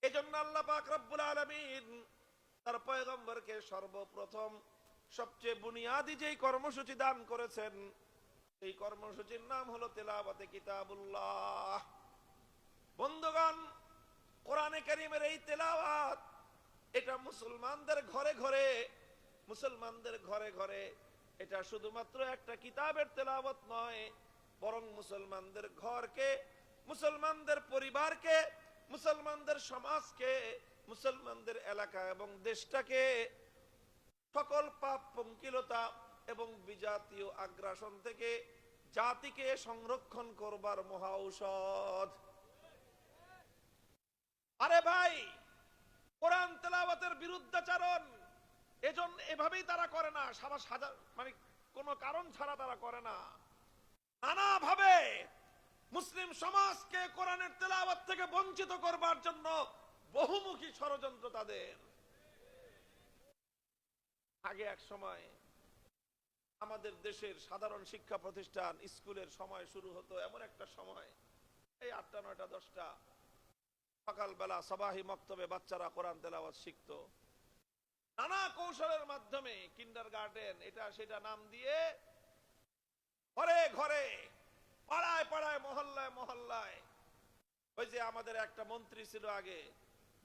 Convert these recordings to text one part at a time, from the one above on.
এজন্য আল্লাহ পাক রব্বুল আলামিন তার পয়গম্বরকে সর্বপ্রথম সবচেয়ে বুনিয়াদি যেই কর্মসূচি দান করেছেন, এই কর্মসূচির নাম হলো তেলাওয়াতে কিতাবুল্লাহ। বন্ধুগণ, কোরআনে কারীমের এই তেলাওয়াত, এটা মুসলমানদের ঘরে ঘরে এটা শুধুমাত্র একটা কিতাবের তেলাওয়াত নয়, বরং মুসলমানদের ঘরকে, মুসলমানদের পরিবারকে, মুসলমানদের সমাজকে, মুসলমানদের এলাকা এবং দেশটাকে সকল পাপ পঙ্কিলতা এবং বিজাতীয় আগ্রাসন থেকে জাতিকে সংরক্ষণ করবার মহা ঔষধ। আরে ভাই, কোরআন তেলাওয়াতের বিরুদ্ধাচরণ এভাবেই তারা করে না, মানে কোনো কারণ ছাড়া তারা করে না। নানা ভাবে মুসলিম সমাজকে কোরআনের তেলাওয়াত থেকে বঞ্চিত করবার জন্য বহুমুখী ষড়যন্ত্র তাদের। আগে এক সময় আমাদের দেশের সাধারণ শিক্ষা প্রতিষ্ঠান, স্কুলের সময় শুরু হতো এমন একটা সময়, এই 8টা 9টা 10টা সকালবেলা সাবাহি মক্তবে বাচ্চারা কোরআন তেলাওয়াত শিখতো। নানা কৌশলের মাধ্যমে কিন্ডারগার্টেন এটা সেটা নাম দিয়ে ঘরে ঘরে, পাড়ায় পাড়ায়, মহল্লায় মহল্লায়। ওই যে আমাদের একটা মন্ত্রী ছিল আগে,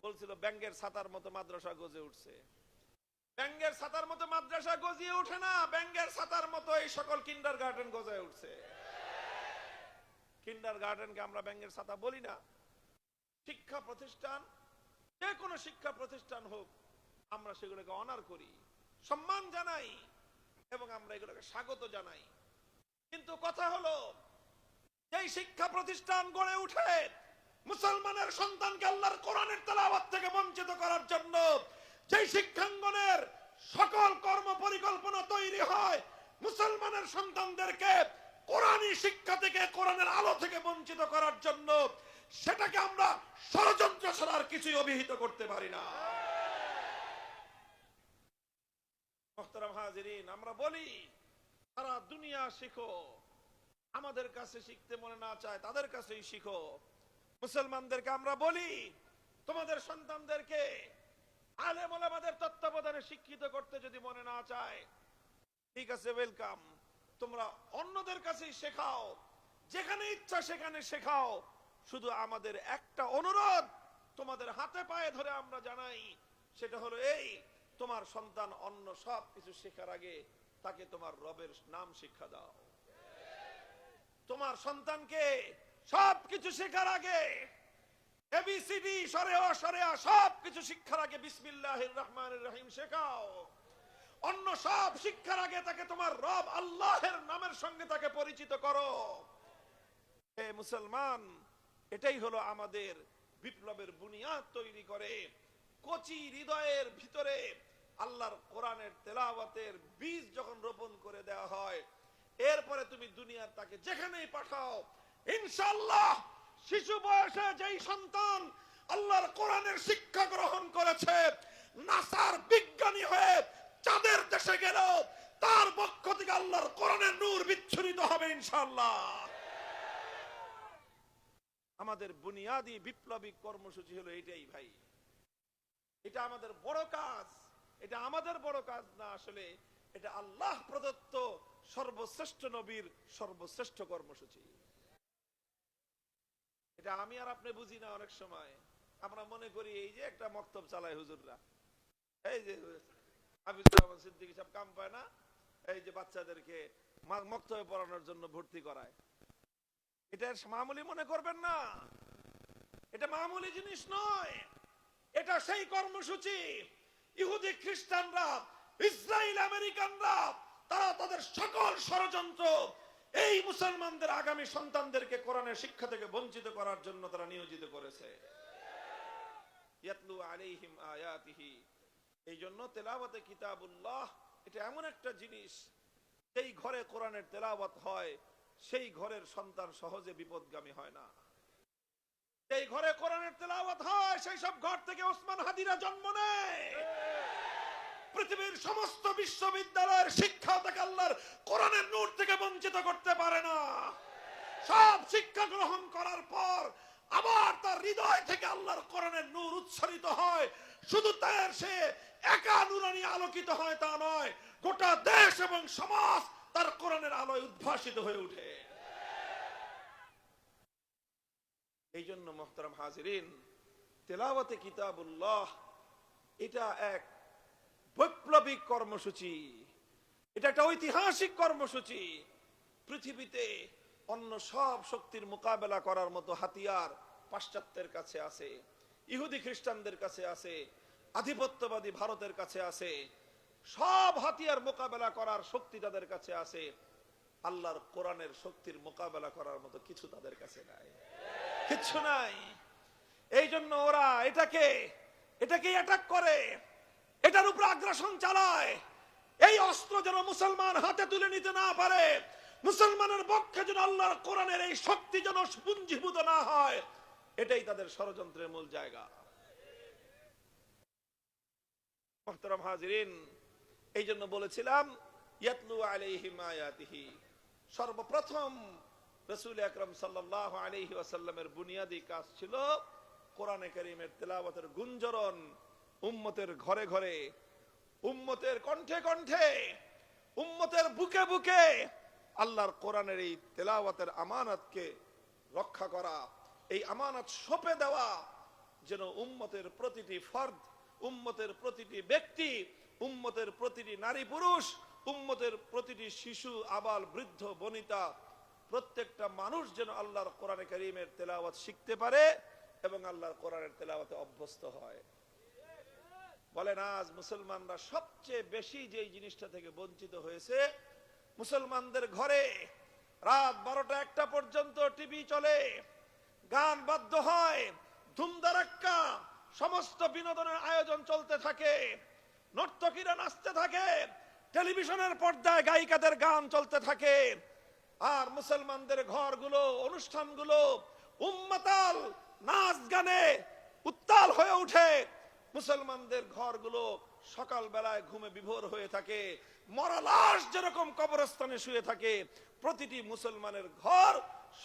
বলছিল ব্যাঙ্গের ছাতার মতো মাদ্রাসা গজে উঠছে। ব্যাঙ্গের ছাতার মতো মাদ্রাসা গজিয়ে ওঠে না, ব্যাঙ্গের ছাতার মতো এই সকল কিন্ডারগার্টেন গজায় উঠছে। কিন্ডারগার্টেনকে আমরা ব্যাঙ্গের ছাতা বলি না। শিক্ষা প্রতিষ্ঠান, যে কোনো শিক্ষা প্রতিষ্ঠান হোক, আমরা সেগুলোকে অনার করি, সম্মান জানাই এবং আমরা এগুলোকে স্বাগত জানাই। কিন্তু কথা হলো, এই শিক্ষা প্রতিষ্ঠান গড়ে উঠে মুসলমানের সন্তানকে আল্লাহর কোরআনের তেলাওয়াত থেকে বঞ্চিত করার জন্য যেই শিক্ষাঙ্গনের সকল কর্ম পরিকল্পনা তৈরি হয় মুসলমানের সন্তানদেরকে কোরআনী শিক্ষা থেকে, কোরআনের আলো থেকে বঞ্চিত করার জন্য, সেটাকে আমরা ষড়যন্ত্র ছাড়া আর কিছুই অভিহিত করতে পারি না। মুহতারাম হাজিরিন, আমরা বলি সারা দুনিয়া শিখো, আমাদের কাছে শিখতে মনে না চায় তাদের কাছেই শিখো। মুসলমানদেরকে আমরা বলি তোমাদের সন্তানদেরকে আলেম ওলামাদের তত্ত্বাবধানে শিক্ষিত করতে যদি মনে না চায়, ঠিক আছে, ওয়েলকাম, তোমরা অন্যদের কাছেই শেখাও, যেখানে ইচ্ছা সেখানে শেখাও। শুধু আমাদের একটা অনুরোধ তোমাদের হাতে পায়ে ধরে আমরা জানাই, সেটা হলো এই, তোমার সন্তান অন্য সব কিছু শেখার আগে তাকে তোমার রবের নাম শিক্ষা দাও। তোমার সন্তানকে সব কিছু শেখার আগে, এবিসিডি সরে অ সরে আ সব কিছু শিক্ষার আগে বিসমিল্লাহির রহমানির রহিম শেখাও। অন্য সব শিক্ষার আগে তাকে তোমার রব আল্লাহের নামের সঙ্গে তাকে পরিচিত করো। হে মুসলমান, এটাই হলো আমাদের বিপ্লবের বুনিয়াদ তৈরি করে। কচি হৃদয়ের ভিতরে আল্লাহর কোরআনের তেলাওয়াতের বীজ যখন রোপণ করে দেওয়া হয়, এরপরে তুমি দুনিয়ার তাকে যেখানেই পাঠাও, ইনশাআল্লাহ শিশু বয়সে যেই সন্তান আল্লাহর কোরআনের শিক্ষা গ্রহণ করেছে, নাসার বিজ্ঞানী হয়ে চাঁদের দেশে গেল, তার পক্ষ থেকে আল্লাহর কোরআনের নূর বিচ্ছুরিত হবে ইনশাআল্লাহ। আমাদের বুনিয়াদি বিপ্লবী কর্মসূচি হলো এটাই ভাই। এটা আমাদের বড় কাজ, এটা আমাদের বড় কাজ না, আসলে এটা আল্লাহ প্রদত্ত সর্বশ্রেষ্ঠ নবীর সর্বশ্রেষ্ঠ কর্মসূচি। এটা আমি আর আপনি বুঝি না। অনেক সময় আমরা মনে করি এই যে একটা মক্তব চালায় হুজুররা, এই যে হাফিজুর রহমান সিদ্দিকী সাহেব কাম পায় না, এই যে বাচ্চাদেরকে মক্তবে পড়ানোর জন্য ভর্তি করায়, এটা মামুলি মনে করবেন না। এটা মামুলি জিনিস নয়, এটা সেই কর্মসূচি ইহুদি খ্রিস্টানরা, ইসরায়েল আমেরিকানরা, তারা তাদের সকল ষড়যন্ত্র এই মুসলমানদের আগামী সন্তানদেরকে কোরআনের শিক্ষা থেকে বঞ্চিত করার জন্য তারা নিয়োজিত করেছে। ইয়াতলু আলাইহিম আয়াতিহি, এই জন্য তেলাওয়াতে কিতাবুল্লাহ এটা এমন একটা জিনিস, যেই ঘরে কোরআনের তেলাওয়াত হয় সেই ঘরের সন্তান সহজে বিপদগামী হয় না। এই ঘরে কোরআনের তেলাওয়াত হয় সেই সব ঘর থেকে ওসমান হাদিরা জন্ম নেয়। পৃথিবীর সমস্ত বিশ্ববিদ্যালয়ের শিক্ষা থেকে আল্লাহর কোরআনের নূর থেকে বঞ্চিত করতে পারে না। সব শিক্ষা গ্রহণ করার পর আবার তার হৃদয় থেকে আল্লাহর কোরআনের নূর উচ্ছারিত হয়। শুধু তার সে একা নুরানি আলোকিত হয় তা নয়, গোটা দেশ এবং সমাজ তার কোরআনের আলোয় উদ্ভাসিত হয়ে ওঠে। এই জন্য মুহতারাম হাজিরিন, তেলাওয়াতে কিতাবুল্লাহ এটা এক বৈপ্লবিক কর্মসূচি, এটা একটা ঐতিহাসিক কর্মসূচি। পৃথিবীতে অন্য সব শক্তির মোকাবেলা করার মতো হাতিয়ার পাশ্চাত্যের কাছে আছে, ইহুদি খ্রিস্টানদের কাছে আছে, আধিপত্যবাদী ভারতের কাছে আছে। সব হাতিয়ার মোকাবেলা করার শক্তি তাদের কাছে আছে, আল্লাহর কোরআনের শক্তির মোকাবেলা করার মতো কিছু তাদের কাছে নাই, কিচ্ছু নাই। এই জন্য ওরা এটাকে অ্যাটাক করে, এটার উপর আগ্রাসন চালায়। এই অস্ত্র যেন মুসলমান হাতে তুলে নিতে না পারে, মুসলমানের পক্ষে যেন আল্লাহর কোরআনের এই শক্তি যেন পুঞ্জীভূত না হয়, এটাই তাদের ষড়যন্ত্রের মূল জায়গা। মুহতারাম হাজিরিন, এই জন্য বলেছিলাম ইয়াতলু আলাইহিম আয়াতিহি, সর্বপ্রথম রাসূল আকরাম সাল্লাল্লাহু আলাইহি ওয়াসাল্লামের বুনিয়াদি কাজ ছিল কোরআনে কারীমের তেলাওয়াতের গুঞ্জরণ উম্মতের ঘরে ঘরে, উম্মতের কণ্ঠে কণ্ঠে, উম্মতের বুকে বুকে আল্লাহর কোরআনের এই তেলাওয়াতের আমানতকে রক্ষা করা, এই আমানত সঁপে দেওয়া, যেন উম্মতের প্রতিটি ফর্দ, উম্মতের প্রতিটি ব্যক্তি, উম্মতের প্রতিটি নারী পুরুষ, উম্মতের প্রতিটি শিশু আবাল বৃদ্ধ বনিতা, প্রত্যেকটা মানুষ যেন আল্লাহর কোরআনে কারীমের তেলাওয়াত শিখতে পারে এবং আল্লাহর কোরআনের তেলাওয়াতে অভ্যস্ত হয়। বলেন আজ মুসলমানরা সবচেয়ে বেশি যেই জিনিসটা থেকে বঞ্চিত হয়েছে, মুসলমানদের ঘরে রাত 12টা-1টা পর্যন্ত টিভি চলে, গান বাদ্য হয়, ধুমধারাক্কা সমস্ত বিনোদনের আয়োজন চলতে থাকে, নর্তকীরা নাচতে থাকে, টেলিভিশনের পর্দায় গায়িকাদের গান চলতে থাকে, আর মুসলমানদের ঘরগুলো, অনুষ্ঠানগুলো উম্মাতাল নাচ গানে উত্তাল হয়ে ওঠে। মুসলমানদের ঘরগুলো সকাল বেলায় ঘুমে বিভোর হয়ে থাকে, মরা লাশ যেরকম কবরস্থানে শুয়ে থাকে, প্রতিটি মুসলমানের ঘর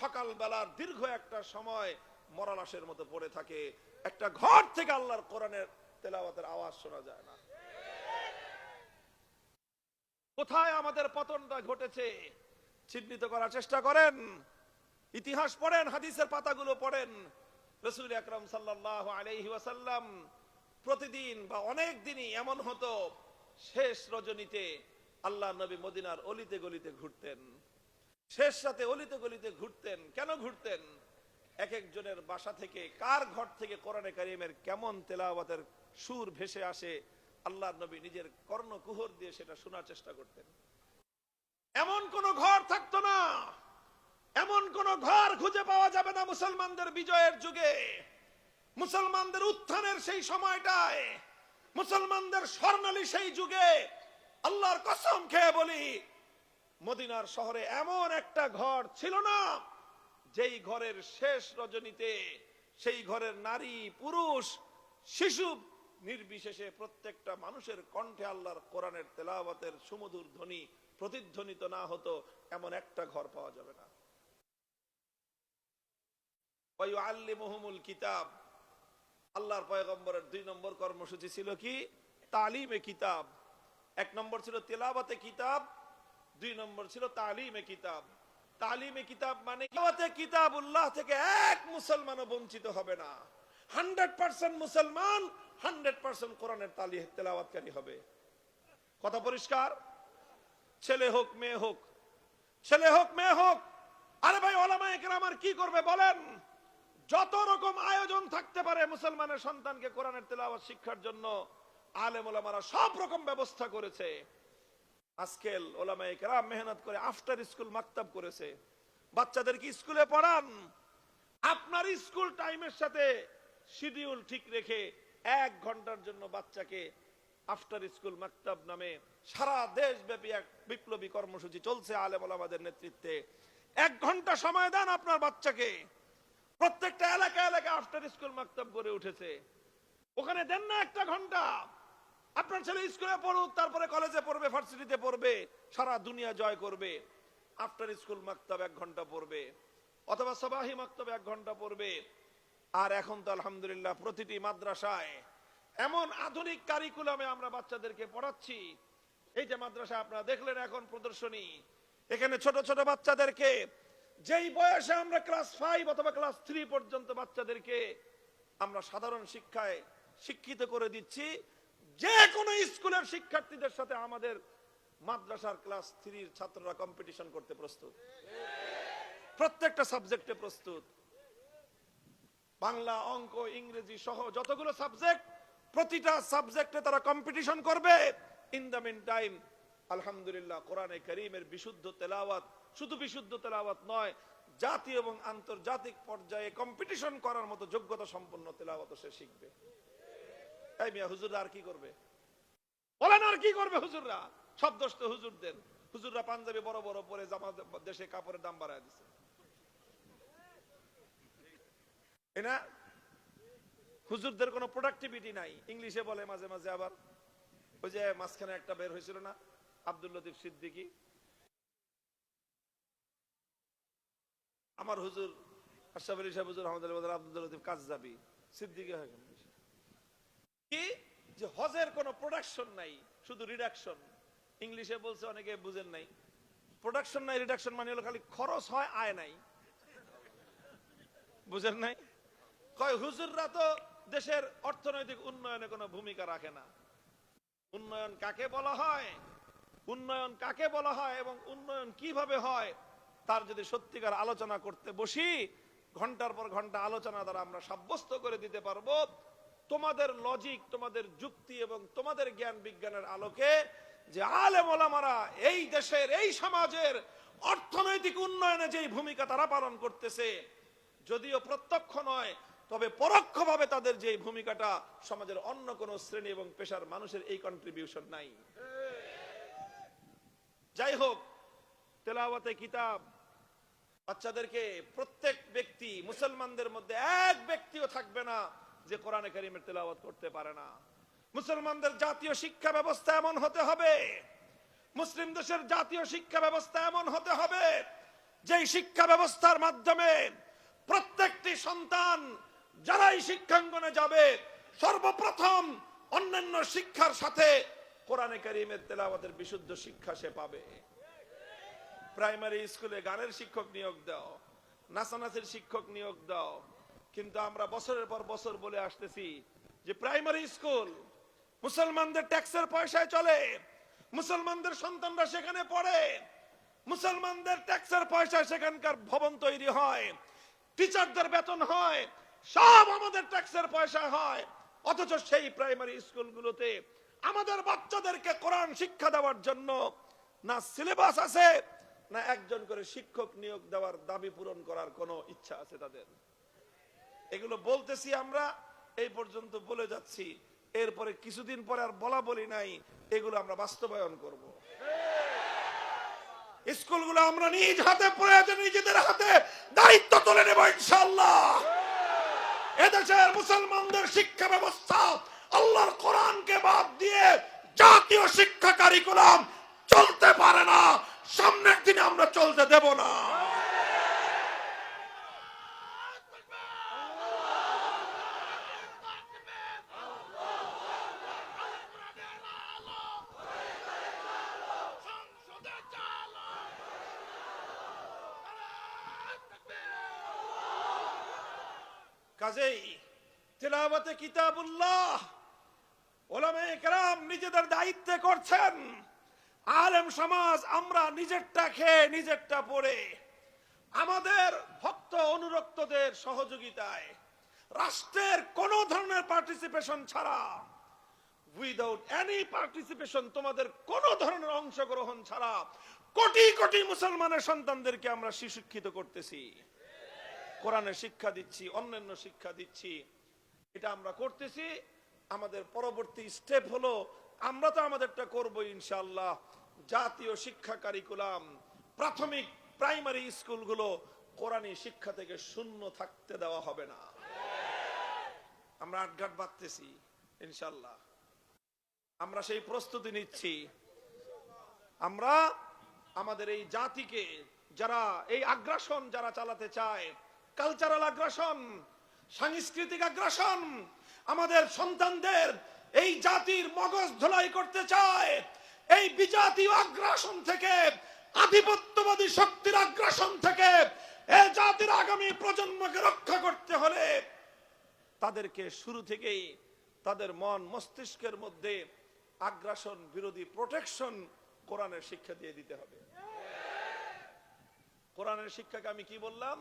সকাল বেলার দীর্ঘ একটা সময় মরা লাশের মতো পড়ে থাকে। একটা ঘর থেকে আল্লাহর কোরআনের তেলাওয়াতের আওয়াজ শোনা যায় না। কোথায় আমাদের পতনটা ঘটেছে চিহ্নিত করার চেষ্টা করেন, ইতিহাস পড়েন, হাদিসের পাতাগুলো পড়েন। রাসূল আকরাম সাল্লাল্লাহু আলাইহি ওয়াসাল্লাম প্রতিদিন বা অনেক দিনই এমন হতো, শেষ রজনীতে আল্লাহ নবী মদিনার অলিতে গলিতে ঘুরতেন, শেষ রাতে অলিতে গলিতে ঘুরতেন। কেন ঘুরতেন? এক একজনের বাসা থেকে, কার ঘর থেকে কোরআনে কারীমের কেমন তেলাওয়াতের সুর ভেসে আসে, আল্লাহ নবী নিজের কর্ণকুহর দিয়ে সেটা শোনার চেষ্টা করতেন। এমন কোন ঘর থাকতো না, এমন কোন ঘর খুঁজে পাওয়া যাবে না মুসলমানদের বিজয়ের যুগে, মুসলমানদের উত্থানের সেই সময়টায়, মুসলমানদের স্বর্ণালী সেই যুগে। আল্লাহর কসম খেয়ে বলি, মদিনার শহরে এমন একটা ঘর ছিল না যেই ঘরের শেষ রজনীতে সেই ঘরের নারী পুরুষ শিশু নির্বিশেষে প্রত্যেকটা মানুষের কণ্ঠে আল্লাহর কোরআনের তেলাওয়াতের সুমধুর ধ্বনি প্রতিধ্বনিত না হতো, এমন একটা ঘর পাওয়া যাবে না। ওয়ায়ুআল্লিমুহুমুল কিতাব, আল্লাহর পয়গম্বরের 2 নম্বর কর্মসূচি ছিল কি? তালিমে কিতাব। 1 নম্বর ছিল তেলাওয়াতে কিতাব, 2 নম্বর ছিল তালিমে কিতাব। তালিমে কিতাব মানে তেলাওয়াতে কিতাবুল্লাহ থেকে এক মুসলমানও বঞ্চিত হবে না। 100% মুসলমান 100% কোরআনের তেলাওয়াতকারী হবে। কথা পরিষ্কার? ছেলে হোক মেয়ে হোক, ছেলে হোক মেয়ে হোক। আরে ভাই, ওলামায়ে কেরাম আর কি করবে বলেন? যত রকম আয়োজন থাকতে পারে মুসলমানের সন্তানকে কোরআনের তেলাওয়াত শিক্ষার জন্য আলেম ওলামারা সব রকম ব্যবস্থা করেছে। আজকাল ওলামায়ে কেরাম মেহনত করে আফটার স্কুল মাকতাব করেছে, বাচ্চাদেরকে স্কুলে পড়ান। আপনার স্কুল টাইমের সাথে শিডিউল ঠিক রেখে 1 ঘন্টার জন্য বাচ্চাকে আফটার স্কুল মাকতাব নামে সারা দেশব্যাপী এক বিপ্লবী কর্মসূচি চলছে আলেম ওলামাদের নেতৃত্বে। 1 ঘন্টা সময় দেন আপনার বাচ্চাকে। প্রত্যেকটা এলাকা এলাকা আফটার স্কুল মাকতাব গড়ে উঠেছে, ওখানে দেন না 1 ঘন্টা। আপনার ছেলে স্কুলে পড়ুক, তারপরে কলেজে পড়বে, ভার্সিটিতে পড়বে, সারা দুনিয়া জয় করবে। আফটার স্কুল মাকতাব 1 ঘন্টা পড়বে, অথবা সবাহি মাকতাব 1 ঘন্টা পড়বে। আর এখন তো আলহামদুলিল্লাহ প্রতিটি মাদ্রাসায় এমন আধুনিক কারিকুলামে আমরা বাচ্চাদেরকে পড়াচ্ছি। এই যে মাদ্রাসা আপনারা দেখলেন এখন প্রদর্শনী, এখানে ছোট ছোট বাচ্চাদেরকে যেই বয়সে আমরা ক্লাস 5 অথবা ক্লাস 3 পর্যন্ত বাচ্চাদেরকে আমরা সাধারণ শিক্ষায় শিক্ষিত করে দিচ্ছি, যে কোনো স্কুলের শিক্ষার্থীদের সাথে আমাদের মাদ্রাসার ক্লাস 3 ছাত্ররা কম্পিটিশন করতে প্রস্তুত, প্রত্যেকটা সাবজেক্টে প্রস্তুত। বাংলা, অঙ্ক, ইংরেজি সহ যতগুলো সাবজেক্ট, প্রতিটা সাবজেক্টে তারা কম্পিটিশন করবে। ইন দ্য মিন টাইম আলহামদুলিল্লাহ কোরআনে কারীমের বিশুদ্ধ তেলাওয়াত, শুধু বিশুদ্ধ তেলাওয়াত নয়, জাতীয় এবং আন্তর্জাতিক পর্যায়ে কম্পিটিশন করার মতো যোগ্যতা সম্পন্ন তেলাওয়াত সে শিখবে। এই মিয়া হুজুররা আর কি করবে বলেন? আর কি করবে হুজুররা? সব দোষ তো হুজুরদের। হুজুররা পাঞ্জাবি বড় বড় পরে জামা, দেশে কাপড়ের দাম বাড়ায় দিচ্ছে, না? হুজুরদের কোনো প্রোডাক্টিভিটি নাই। ইংলিশে বলে মাঝে মাঝে, আবার ওই যে মাঝখানে একটা বের হয়েছিল না, আব্দুল লতিফ সিদ্দিকী, আমার হুজুর আশরাফ আলী সাহেব হুজুর আহমদুল্লাহ আব্দুল লতিফ কাযযাবী সিদ্দিকী হয়ে গেল। কি যে হজের কোনো প্রোডাকশন নাই, শুধু রিডাকশন। ইংলিশে বলছে, অনেকে বুঝেন নাই। প্রোডাকশন নাই, রিডাকশন মানে হলো খালি খরচ হয়, আয় নাই। বুঝেন নাই? কয় হুজুররা তো দেশের অর্থনৈতিক উন্নয়নে কোনো ভূমিকা রাখে না। উন্নয়ন কাকে বলা হয়, উন্নয়ন কাকে বলা হয় এবং উন্নয়ন কিভাবে হয়, তার যদি সত্যিকার আলোচনা করতে বসি, ঘন্টার পর ঘন্টা আলোচনা দ্বারা আমরা সাব্যস্ত করে দিতে পারবো তোমাদের লজিক, তোমাদের যুক্তি এবং তোমাদের জ্ঞান বিজ্ঞানের আলোকে যে আলেম ওলামারা এই দেশের, এই সমাজের অর্থনৈতিক উন্নয়নে যেই ভূমিকা তারা পালন করতেছে, যদিও প্রত্যক্ষ নয় তবে পরোক্ষভাবে তাদের যে ভূমিকাটা সমাজের অন্য কোন শ্রেণী এবং পেশার মানুষের এই কন্ট্রিবিউশন নাই। যাই হোক, তেলাওয়াতে কিতাব বাচ্চাদেরকে, প্রত্যেক ব্যক্তি, মুসলমানদের মধ্যে এক ব্যক্তিও থাকবে না যে কোরআনে কারীমের তেলাওয়াত করতে পারে না। মুসলমানদের জাতীয় শিক্ষা ব্যবস্থা এমন হতে হবে, মুসলিম দেশের জাতীয় শিক্ষা ব্যবস্থা এমন হতে হবে, যেই শিক্ষা ব্যবস্থার মাধ্যমে প্রত্যেকটি সন্তান যারাই শিক্ষাঙ্গনে যাবে সর্বপ্রথম অন্যান্য শিক্ষার সাথে কোরআনে কারীমের তেলাওয়াতের বিশুদ্ধ শিক্ষা সে পাবে। প্রাইমারি স্কুলে গানের শিক্ষক নিয়োগ দাও, নাচানাচির শিক্ষক নিয়োগ দাও, কিন্তু আমরা বছরের পর বছর বলে আসতেছি যে প্রাইমারি স্কুল মুসলমানদের ট্যাক্সের পয়সায় চলে, মুসলমানদের সন্তানরা সেখানে পড়ে, মুসলমানদের ট্যাক্সের পয়সায় সেখানকার ভবন তৈরি হয়, টিচারদের বেতন হয়, সব আমাদের ট্যাক্সের পয়সায় হয়। অথচ সেই প্রাইমারি স্কুলগুলোতে আমাদের বাচ্চাদেরকে কোরআন শিক্ষা দেওয়ার জন্য না সিলেবাস আছে, না একজন করে শিক্ষক নিয়োগ দেওয়ার দাবি পূরণ করার কোনো ইচ্ছা আছে তাদের। এগুলো বলতেছি আমরা, এই পর্যন্ত বলে যাচ্ছি, এরপরে কিছুদিন পরে আর বলা বলি নাই, এগুলো আমরা বাস্তবায়ন করব। স্কুলগুলো আমরা নিজ হাতে প্রয়োজনে নিজেদের হাতে দায়িত্ব তুলে নেব ইনশাআল্লাহ। এদেশের মুসলমানদের শিক্ষা ব্যবস্থা আল্লাহর কোরআনকে বাদ দিয়ে জাতীয় শিক্ষা কারিকুলাম চলতে পারে না, সামনের দিনে আমরা চলতে দেব না। কাজেই তিলাওয়াতে কিতাবুল্লাহ উলামায়ে কেরাম নিজেদের দায়িত্বে করছেন, আলেম সমাজ আমরা নিজেরটা খেয়ে নিজেরটা পড়ে আমাদের ভক্ত অনুরক্তদের সহযোগিতায় রাষ্ট্রের কোন ধরনের পার্টিসিপেশন ছাড়া, উইদাউট এনি পার্টিসিপেশন, তোমাদের কোন ধরনের অংশগ্রহণ ছাড়া কোটি কোটি মুসলমানের সন্তানদেরকে আমরা শিক্ষিত করতেছি, কোরআনের শিক্ষা দিচ্ছি, অন্যান্য শিক্ষা দিচ্ছি। এটা আমরা করতেছি। আমাদের পরবর্তী স্টেপ হলো আমরা তো আমাদেরটা করবো ইনশাআল্লাহ। জাতীয় শিক্ষা কারিকুলাম, প্রাথমিক প্রাইমারি স্কুলগুলো কোরআনী শিক্ষা থেকে শূন্য থাকতে দেওয়া হবে না। আমরা আটঘাট বাঁধতেছি ইনশাআল্লাহ, আমরা সেই প্রস্তুতি নিচ্ছি। আমরা আমাদের এই জাতিকে, যারা এই আগ্রাসন যারা চালাতে চায়, কালচারাল আগ্রাসন, সাংস্কৃতিক আগ্রাসন আমাদের সন্তানদের এই জাতির মগজ ধোলাই করতে চায়। এই বিজাতীয় আগ্রাসন থেকে, আধিপত্যবাদী শক্তির আগ্রাসন থেকে এই জাতির আগামী প্রজন্মকে রক্ষা করতে হলে তাদেরকে শুরু থেকেই তাদের মন মস্তিষ্কের মধ্যে আগ্রাসন বিরোধী প্রোটেকশন কোরআনের শিক্ষা দিয়ে দিতে হবে। কোরআনের শিক্ষাকে আমি কি বললাম?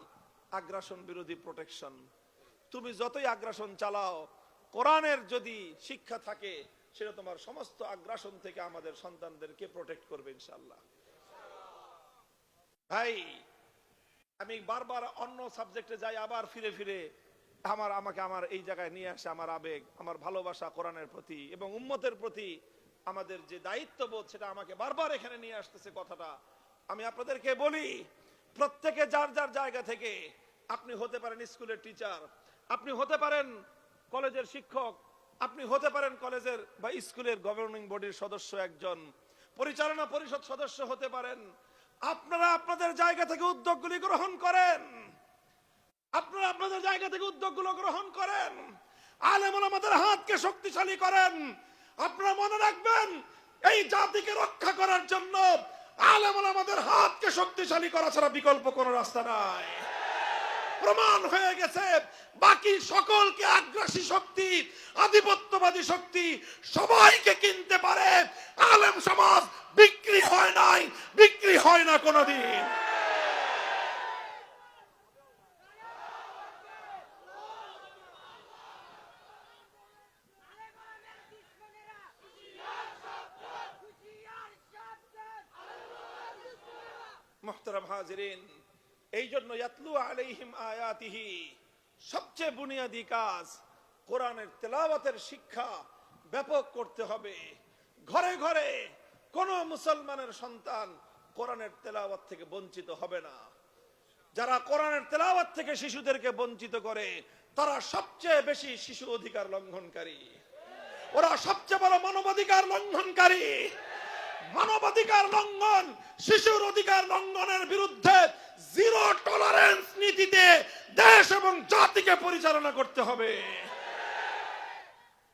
আগ্রাসন বিরোধী প্রোটেকশন। তুমি যতই আগ্রাসন চালাও, কোরআনের যদি শিক্ষা থাকে সেটা তোমার সমস্ত আগ্রাসন থেকে আমাদের সন্তানদেরকে প্রোটেক্ট করবে ইনশাআল্লাহ। ভাই, আমি বারবার অন্য সাবজেক্টে যাই, আবার ফিরে ফিরে আমাকে আমার এই জায়গায় নিয়ে আসে আমার আবেগ, আমার ভালোবাসা কোরআনের প্রতি এবং উম্মতের প্রতি আমাদের যে দায়িত্ববোধ, সেটা আমাকে বারবার এখানে নিয়ে আসতেছে কথাটা। আমি আপনাদেরকে বলি, প্রত্যেকে যার যার জায়গা থেকে, আপনি হতে পারেন স্কুলের টিচার, আপনি হতে পারেন কলেজের শিক্ষক, আপনি হতে পারেন কলেজের বা স্কুলের গভর্নিং বডির সদস্য, একজন পরিচালনা পরিষদ সদস্য হতে পারেন। আপনারা আপনাদের জায়গা থেকে উদ্যোগগুলি গ্রহণ করেন, আপনারা আপনাদের জায়গা থেকে উদ্যোগগুলো গ্রহণ করেন, আলেম ওলামাদের হাতকে শক্তিশালী করেন। আপনারা মনে রাখবেন, এই জাতিকে রক্ষা করার জন্য আলেম ওলামাদের হাতকে শক্তিশালী করা ছাড়া বিকল্প কোনো রাস্তা নাই। প্রমাণ হয়ে গেছে, বাকি সকলকে আগ্রাসী শক্তি, আধিপত্যবাদী শক্তি সবাইকে কিনতে পারে, আলেম সমাজ বিক্রি হয় নাই, বিক্রি হয় না কোনোদিন। মুহতারাম হাজিরিন, এই জন্য ইয়াতলু আলাইহিম আয়াতিহি, সবচেয়ে বুনিয়াদী কাজ কোরআনের তেলাওয়াতের শিক্ষা ব্যাপক করতে হবে। ঘরে ঘরে কোন মুসলমানের সন্তান কোরআনের তেলাওয়াত থেকে বঞ্চিত হবে না। যারা কোরআনের তেলাওয়াত থেকে শিশুদেরকে বঞ্চিত করে, তারা সবচেয়ে বেশি শিশু অধিকার লঙ্ঘনকারী, ওরা সবচেয়ে বড় মানবাধিকার লঙ্ঘনকারী। মানবাধিকার লঙ্ঘন, শিশুর অধিকার লঙ্ঘনের বিরুদ্ধে জিরো টলারেন্স নীতিতে দেশ এবং জাতিকে পরিচালনা করতে হবে।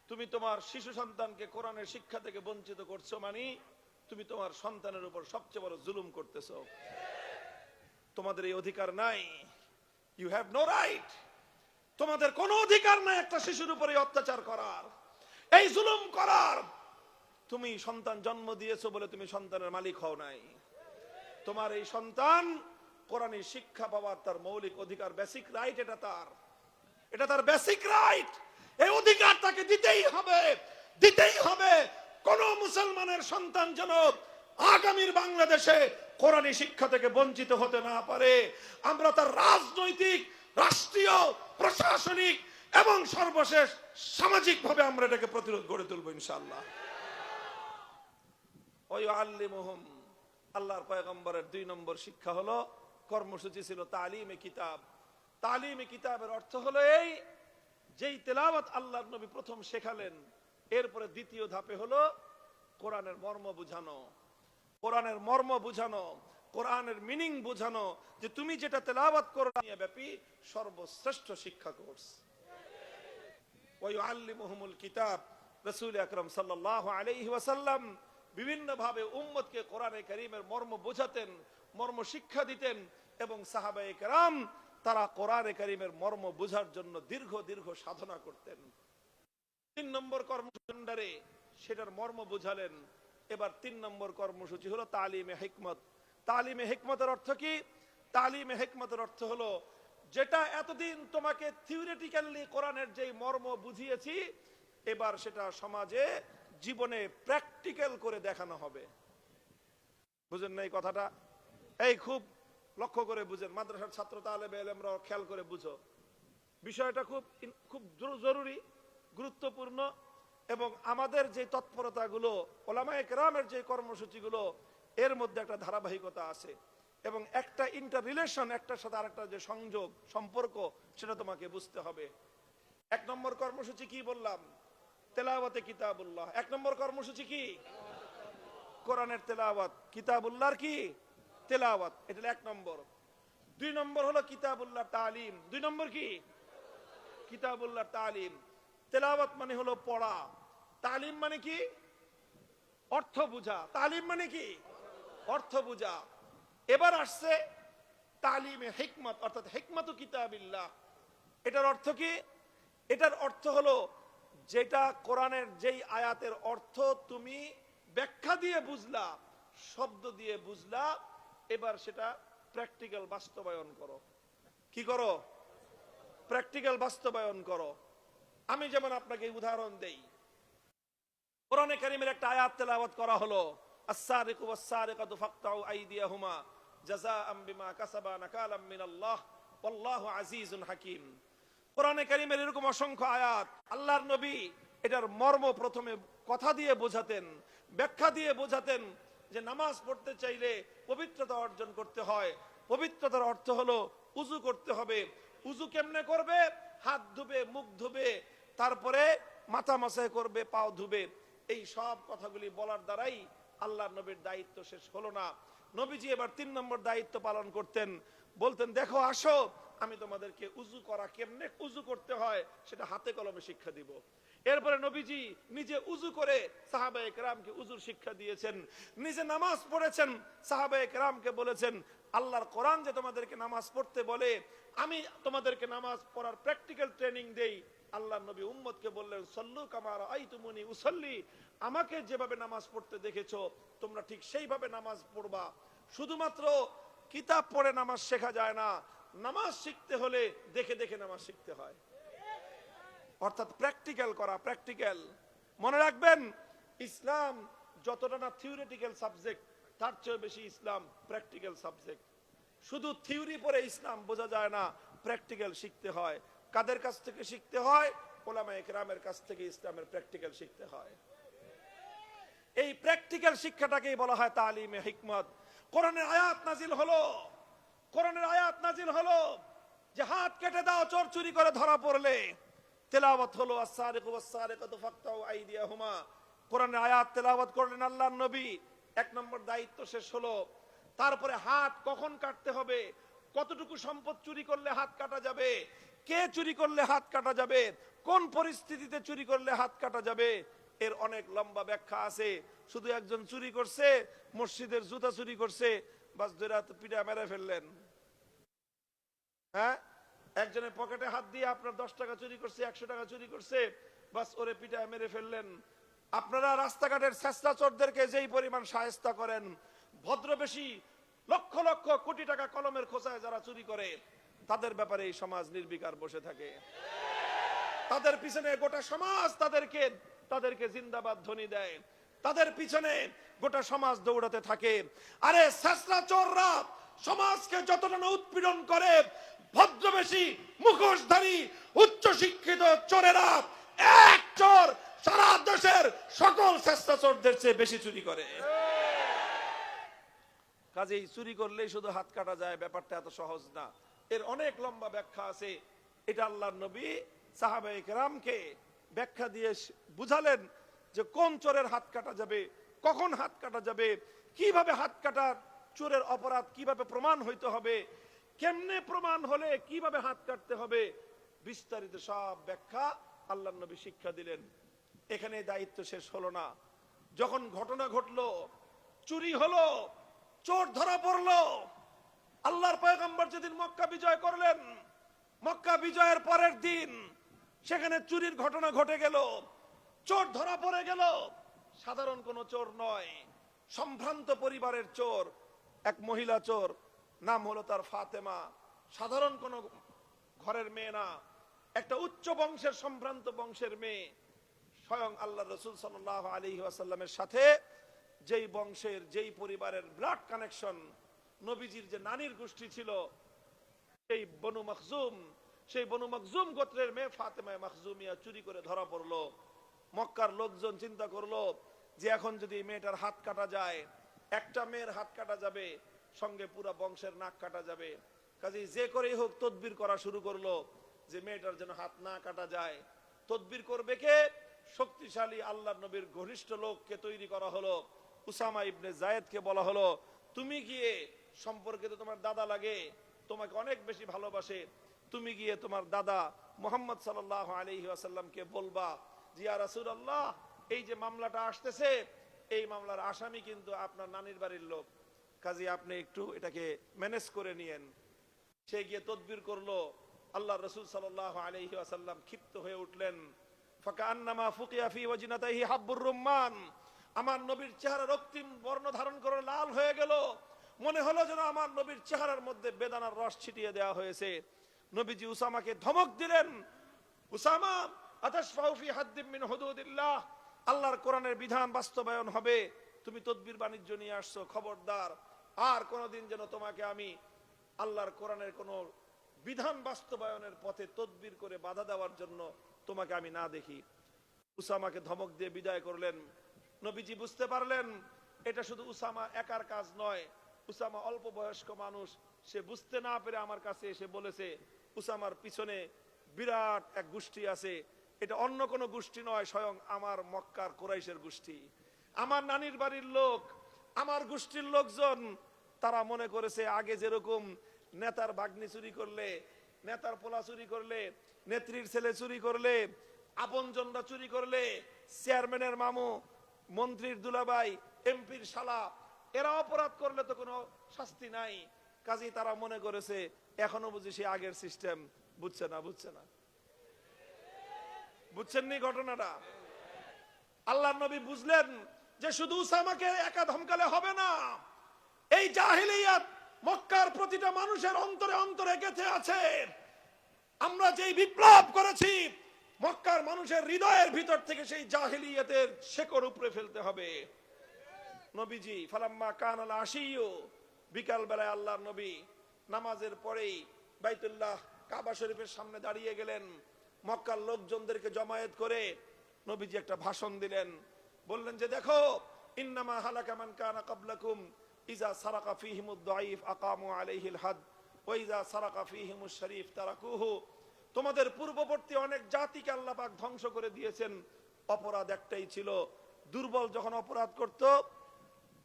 তুমি তোমার শিশু সন্তানকে কোরআনের শিক্ষা থেকে বঞ্চিত করছো, মানে তুমি তোমার সন্তানের উপর সবচেয়ে বড় জুলুম করতেছো। তোমাদের এই অধিকার নাই, ইউ হ্যাভ নো রাইট। তোমাদের কোনো অধিকার নাই একটা শিশুর উপরে অত্যাচার করার, এই জুলুম করার। তুমি সন্তান জন্ম দিয়েছো বলে তুমি সন্তানের মালিক হও নাই। তোমার এই সন্তান কোরআনী শিক্ষা পাওয়ার তার মৌলিক অধিকার, বেসিক রাইট, এটা তার বেসিক রাইট। এই অধিকার তাকে দিতেই হবে, দিতেই হবে। কোন মুসলমানের সন্তান যেন আগামীর বাংলাদেশে কোরআনী শিক্ষা থেকে বঞ্চিত হতে না পারে। আমরা তার রাজনৈতিক, রাষ্ট্রীয়, প্রশাসনিক এবং সর্বশেষ সামাজিক ভাবে আমরা এটাকে প্রতিরোধ গড়ে তুলবো ইনশাআল্লাহ। আল্লাহর পয়গম্বরের 2 নম্বর শিক্ষা হলো, কর্মসূচি ছিল তালিমে কিতাব। তালিমে কিতাবের অর্থ হলো এই, যেই তেলাওয়াত আল্লাহর নবী প্রথম শেখালেন, এরপরে দ্বিতীয় ধাপে হলো কোরআনের মর্ম বুঝানো। কোরআনের মর্ম বুঝানো, কোরআনের মিনিং বুঝানো, যে তুমি যেটা তেলাওয়াত করো নিয়ে ব্যাপী সর্বশ্রেষ্ঠ শিক্ষা কোর্স। ওয়ায়ুআল্লিমুহুমুল কিতাব, রাসূল আকরাম সাল্লাল্লাহু আলাইহি ওয়াসাল্লাম বিভিন্ন ভাবে উম্মতকে কোরআনে কারীমের মর্ম বোঝাতেন, মর্ম শিক্ষা দিতেন, এবং সাহাবায়ে কেরাম তারা কোরআনে কারীমের মর্ম বোঝার জন্য দীর্ঘ দীর্ঘ সাধনা করতেন। 3 নম্বর কর্মসূচিরে সেটার মর্ম বুঝালেন। এবার 3 নম্বর কর্মসূচি হলো তালিমে হিকমত। তালিমে হিকমতের অর্থ কি? তালিমে হিকমতের অর্থ হলো, যেটা এতদিন তোমাকে থিওরিটিক্যালি কোরআনের যেই মর্ম বুঝিয়েছি, এবার সেটা সমাজে জীবনে প্র্যাকটিক্যাল করে দেখানো হবে। বুঝেন না এই কথাটা? এই খুব লক্ষ্য করে বুঝেন, মাদ্রাসার ছাত্র তালেবে ইলমরা খেয়াল করে বুঝো, বিষয়টা খুব খুব জরুরি, গুরুত্বপূর্ণ। এবং আমাদের যে তৎপরতাগুলো, ওলামায়ে কেরামের যে কর্মসূচিগুলো, এর মধ্যে একটা ধারাবাহিকতা আছে এবং একটা ইন্টার রিলেশন, একটার সাথে আরেকটা যে সংযোগ, সম্পর্ক, সেটা তোমাকে বুঝতে হবে। 1 নম্বর কর্মসূচি কি বললাম? তেলাওয়াতে কিতাবুল্লাহ। 1 নম্বর কর্মসূচি কি? কোরআনের তেলাওয়াত, কিতাবুল্লাহর কি তেলাওয়াত, এটা 1 নম্বর। 2 নম্বর হলো কিতাবুল্লাহ তালিম। 2 নম্বর কি? কিতাবুল্লাহ তালিম। তেলাওয়াত মানে হলো পড়া, তালিম মানে কি? অর্থ বুঝা। তালিম মানে কি? অর্থ বুঝা। এবার আসছে তালিমে হিকমত, অর্থাৎ হিকমতু কিতাবিল্লাহ। এটার অর্থ কি? এটার অর্থ হলো যেটা কোরআনের যেই আয়াতের অর্থ তুমি ব্যাখ্যা দিয়ে বুঝলা, শব্দ দিয়ে বুঝলা, এবার সেটা প্র্যাকটিক্যাল বাস্তবায়ন করো। কি করো? প্র্যাকটিক্যাল বাস্তবায়ন করো। আমি যেমন আপনাকে উদাহরণ দেই, কোরআনে কারীমের একটা আয়াত তেলাওয়াত করা হলো, আস-সারিকু ওয়াস-সারিকাতু ফাকতাউ আইদিয়াহুমা জাযাআম বিমা কাসাবা নাকালাম মিনাল্লাহ ওয়াল্লাহু আজিজুন হাকীম। কোরআনে কারীমের এরকম অসংখ্য আয়াত। আল্লাহর নবী এটার মর্ম প্রথমে কথা দিয়ে বোঝাতেন, ব্যাখ্যা দিয়ে বোঝাতেন যে নামাজ পড়তে চাইলে পবিত্রতা অর্জন করতে হয়। পবিত্রতার অর্থ হলো উযু করতে হবে। উযু কেমনে করবে? হাত ধুবে, মুখ ধুবে, তারপরে মাথা মাসায় করবে, পাও ধুবে। এই সব কথাগুলি বলার দ্বারাই আল্লাহর নবীর দায়িত্ব শেষ হলো না। নবীজি এবার 3 নম্বর দায়িত্ব পালন করতেন। বলতেন, দেখো আসো, আমি তোমাদেরকে উযু করা, কেমনে উযু করতে হয় সেটা হাতে কলমে শিক্ষা দিব। এরপরে নবীজি নিজে উযু করে সাহাবায়ে কেরামকে উযুর শিক্ষা দিয়েছেন। নিজে নামাজ পড়েছেন, সাহাবায়ে কেরামকে বলেছেন, আল্লাহর কোরআন যে তোমাদেরকে নামাজ পড়তে বলে, আমি তোমাদেরকে নামাজ পড়ার প্র্যাকটিক্যাল ট্রেনিং দেই। আল্লাহর নবী উম্মতকে বললেন, সল্লু কামা রাআইতুমুনি উসাল্লি, আমাকে যেভাবে নামাজ পড়তে দেখেছো তোমরা ঠিক সেইভাবে নামাজ পড়বা। শুধুমাত্র কিতাব পড়ে নামাজ শেখা যায় না, নামাজ শিখতে হলে দেখে দেখে নামাজ শিখতে হয়। অর্থাৎ প্র্যাকটিক্যাল করা, প্র্যাকটিক্যাল। মনে রাখবেন, ইসলাম যতটা না থিওরিটিক্যাল সাবজেক্ট, তার চেয়ে বেশি ইসলাম প্র্যাকটিক্যাল সাবজেক্ট। শুধু থিওরি পড়ে ইসলাম বোঝা যায় না, প্র্যাকটিক্যাল শিখতে হয়। কাদের কাছ থেকে শিখতে হয়? উলামায়ে কেরামের কাছ থেকে ইসলামের প্র্যাকটিক্যাল শিখতে হয়। এই প্র্যাকটিক্যাল শিক্ষাটাকেই বলা হয় তালিমে হিকমত। কোরআনের আয়াত নাজিল হলো, কোরআনের আয়াত নাজিল হলো যে হাত কেটে দাও চোর চুরি করে ধরা পড়লে। তেলাওয়াত হলো আস-সারিকু ওয়াস-সারিকাতু ফাকতাউ আইদিয়াহুমা। কোরআনের আয়াত তেলাওয়াত করলেন আল্লাহর নবী। 1 নম্বর দায়িত্ব শেষ হলো। তারপরে হাত কখন কাটতে হবে, কতটুকু সম্পদ চুরি করলে হাত কাটা যাবে, কে চুরি করলে হাত কাটা যাবে, কোন পরিস্থিতিতে চুরি করলে হাত কাটা যাবে, এর অনেক লম্বা ব্যাখ্যা আছে। শুধু একজন চুরি করছে, মসজিদের জুতা চুরি করছে, বাস ধরে পিঠা মেরে ফেললেন। হ্যাঁ, একজনের পকেটে হাত দিয়ে আপনার 10 টাকা চুরি করছে, 100 টাকা চুরি করছে, বাস ওরে পিঠা মেরে ফেললেন। আপনারা রাস্তাঘাটের ছেঁচড়া চোরদেরকে যেই পরিমাণ শায়েস্তা করেন, ভদ্রবেশী লক্ষ লক্ষ কোটি টাকা কলমের খোঁচায় যারা চুরি করে, তাদের ব্যাপারে এই সমাজ নির্বিকার বসে থাকে। তাদের পিছনে গোটা সমাজ তাদেরকে জিন্দাবাদ ধ্বনি দেয়, তাদের পিছনে গোটা সমাজ দৌড়াতে থাকে। আরে ছেঁচড়া চোররা সমাজকে যতটা না উৎপীড়ন করে, ভদ্রবেশী মুখোশধারী উচ্চ শিক্ষিত চোরেরা, এক চোর সারা দেশের সকল ছেঁচড়া চোরদের চেয়ে বেশি চুরি করে। কাজেই চুরি করলেই শুধু হাত কাটা যায়, ব্যাপারটা এত সহজ না। এর অনেক লম্বা ব্যাখ্যা আছে। এটা আল্লাহর নবী সাহাবায়ে কেরামকে ব্যাখ্যা দিয়ে বুঝালেন যে কোন চোরের হাত কাটা যাবে, কখন হাত কাটা যাবে, কিভাবে হাত কাটা চোরের অপরাধ কিভাবে প্রমাণ হইতে হবে, কেমনে প্রমাণ হলে কিভাবে হাত কাটতে হবে, বিস্তারিত সব ব্যাখ্যা আল্লাহর নবী শিক্ষা দিলেন। এখানে দায়িত্ব শেষ হলো না। যখন ঘটনা ঘটলো, চুরি হলো, চোর ধরা পড়লো, আল্লাহর পয়গম্বর যেদিন মক্কা বিজয় করলেন, মক্কা বিজয়ের পরের দিন সেখানে চুরির ঘটনা ঘটে গেল, চোর ধরা পড়ে গেল। সাধারণ কোন চোর নয়, সম্ভ্রান্ত পরিবারের চোর, এক মহিলা চোর, নাম হলো তার ফাতেমা। সাধারণ কোন ঘরের মেয়ে না, একটা উচ্চ বংশের, সম্ভ্রান্ত বংশের মেয়ে। স্বয়ং আল্লাহ রাসূল সাল্লাল্লাহু আলাইহি ওয়াসাল্লামের সাথে যেই বংশের, যেই পরিবারের ব্লাড কানেকশন, নবীজির যে নানির গোষ্ঠী ছিল, সেই বনু মখজুম, সেই বনু মখজুম গোত্রের মেয়ে ফাতেমা মখজুমিয়া চুরি করে ধরা পড়লো। মক্কার লোকজন চিন্তা করলো যে এখন যদি মেয়েটার হাত কাটা যায়, একটা মেয়ের হাত কাটা যাবে, সঙ্গে পুরা বংশের নাক কাটা যাবে। কাজেই যে করেই হোক তদবির করা শুরু করলো যে মেয়েটার যেন হাত না কাটা যায়। তদবির করবে কে? শক্তিশালী আল্লাহর নবীর ঘনিষ্ঠ লোককে তৈরি করা হলো। উসামা ইবনে যায়েদকে বলা হলো, তুমি গিয়ে, সম্পর্কে তো তোমার দাদা লাগে, তোমাকে অনেক বেশি ভালোবাসে, তুমি গিয়ে তোমার দাদা মুহাম্মদ সাল্লাল্লাহু আলাইহি ওয়াসাল্লামকে বলবা যে ইয়া রাসূলুল্লাহ, এই যে মামলাটা আসতেছে, এই মামলার আসামি কিন্তু আপনার নানির বাড়ির লোক, কাজে আপনি একটু এটাকে ম্যানেজ করে নিয়েন। সে গিয়ে তদবির করলো। আল্লাহ রাসূল সাল্লাল্লাহু আলাইহি ওয়াসাল্লাম ক্ষিপ্ত হয়ে উঠলেন। ফাকান্নামা ফুকিয়া ফি ওয়াজনাতিহি হাব্বুর রুম্মান, আমার নবীর চেহারা রক্তিম বর্ণ ধারণ করে লাল হয়ে গেল। মনে হলো যেন আমার নবীর চেহারার মধ্যে বেদানার রস ছিটিয়ে দেওয়া হয়েছে। নবীজি উসামাকে ধমক দিলেন, উসামা আতাশফাউ ফি হাদ্দিম মিন হুদুদিল্লাহ, আল্লাহর কোরআনের বিধান বাস্তবায়ন হবে, তুমি তদবির বাণিজ্য নিয়ে আসছো, খবরদার আর কোনোদিন যেন তোমাকে আমি আল্লাহর কোরআনের কোন বিধান বাস্তবায়নের পথে তদবির করে বাধা দেওয়ার জন্য তোমাকে আমি না দেখি। উসামাকে ধমক দিয়ে বিদায় করলেন। নবীজি বুঝতে পারলেন এটা শুধু উসামা একার কাজ নয়, উসামা অল্প বয়স্ক মানুষ, সে বুঝতে না পেরে আমার কাছে এসে বলেছে উসামার পিছনে বিরাট এক গোষ্ঠী আছে, এটা অন্য কোনো গোষ্ঠী নয়, স্বয়ং আমার মক্কার কুরাইশের গোষ্ঠী, আমার নানির বাড়ির লোক, আমার গোষ্ঠীর লোকজন। তারা মনে করেছে আগে যেরকম নেতার ভাগ্নি চুরি করলে, নেতার পোলা চুরি করলে, নেত্রীর ছেলে চুরি করলে, আপনজনরা চুরি করলে, চেয়ারম্যানের মামু, মন্ত্রীর দুলাভাই, এমপির শালা, এরা অপরাধ করলে তো কোনো শাস্তি নাই, কাজেই তারা মনে করেছে এখনো বুঝি সে আগের সিস্টেম। বুঝছে না, বুঝছে না, বুঝছেননি ঘটনাটা? আল্লাহর নবী বুঝলেন যে শুধু উসামাকে একা ধমকালে হবে না, এই জাহিলিয়াত মক্কার প্রতিটা মানুষের অন্তরে অন্তরে গেঁথে আছে। আমরা যেই বিপ্লব করেছি, মক্কার মানুষের হৃদয়ের ভিতর থেকে সেই জাহিলিয়াতের শেকড় উপড়ে ফেলতে হবে। নবীজি ফালাম্মা কানাল আশিয়্যু, বিকাল বেলায় আল্লাহর নবী নামাজের পরেই বাইতুল্লাহ কাবা শরীফের সামনে দাঁড়িয়ে গেলেন। মক্কার লোকজনদেরকে জমায়েত করে নবীজি একটা ভাষণ দিলেন। বললেন যে দেখো, ইন্নামা হালাকা মান কানা ক্বাবলাকুম ইযা সারাকা ফীহিমুদ দাঈফ আকামু আলাইহিল হাদ ওয়া ইযা সারাকা ফীহিমুশ শরীফ তারাকুহু, তোমাদের পূর্ববর্তী অনেক জাতিকে আল্লাহ পাক ধ্বংস করে দিয়েছেন। অপরাধ একটাই ছিল, দুর্বল যখন অপরাধ করত,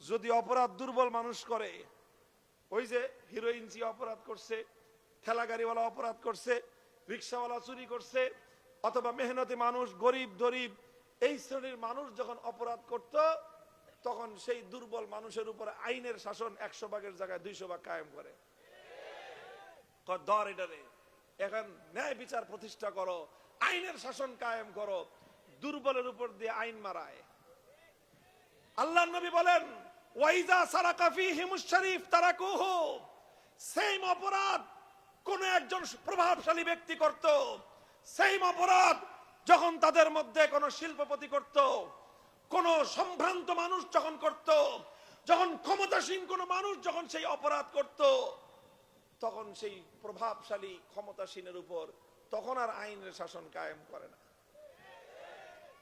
যদি অপরাধ দুর্বল মানুষ করে, ওই যে হিরোইনজি অপরাধ করছে, ঠেলা গাড়িওয়ালা অপরাধ করছে, রিক্সাওয়ালা চুরি করছে, অথবা মেহনতি মানুষ, গরিব দরিব, এই শ্রেণীর মানুষ যখন অপরাধ করত, তখন সেই দুর্বল মানুষের উপর আইনের শাসন 100 ভাগের জায়গায় 200 ভাগ কায়েম করে। ধর এটারে, এখন ন্যায় বিচার প্রতিষ্ঠা করো, আইনের শাসন কায়েম করো, দুর্বলের উপর দিয়ে আইন মারায়। আল্লাহর নবী বলেন ওয়াইজা সারাকা ফীহিমুশ শরীফ তারাকুহু, সেম অপরাধ কোন একজন প্রভাবশালী ব্যক্তি করত, সেম অপরাধ যখন তাদের মধ্যে কোন শিল্পপতি করত, কোন সম্ভ্রান্ত মানুষ যখন করত, যখন ক্ষমতাসীন কোন মানুষ যখন সেই অপরাধ করত, তখন সেই প্রভাবশালী ক্ষমতাসীনের উপর তখন আর আইনের শাসন কায়েম করে না।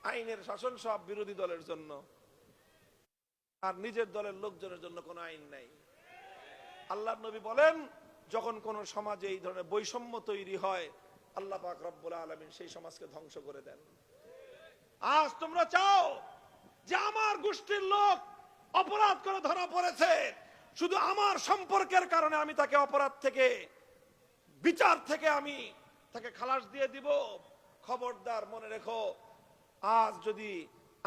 আইনের শাসন সব বিরোধী দলের জন্য, আর নিজের দলের লোকজনের জন্য কোনো আইন নাই। আল্লাহর নবী বলেন যখন কোন সমাজে এই ধরনের বৈষম্য তৈরি হয়, আল্লাহ পাক রব্বুল আলামিন সেই সমাজকে ধ্বংস করে দেন। আজ তোমরা চাও যে আমার গোষ্ঠীর লোক অপরাধ করে ধরা পড়েছে, শুধু আমার সম্পর্কের কারণে আমি তাকে অপরাধ থেকে, বিচার থেকে আমি তাকে খালাস দিয়ে দিব। খবরদার, মনে রেখো, আজ যদি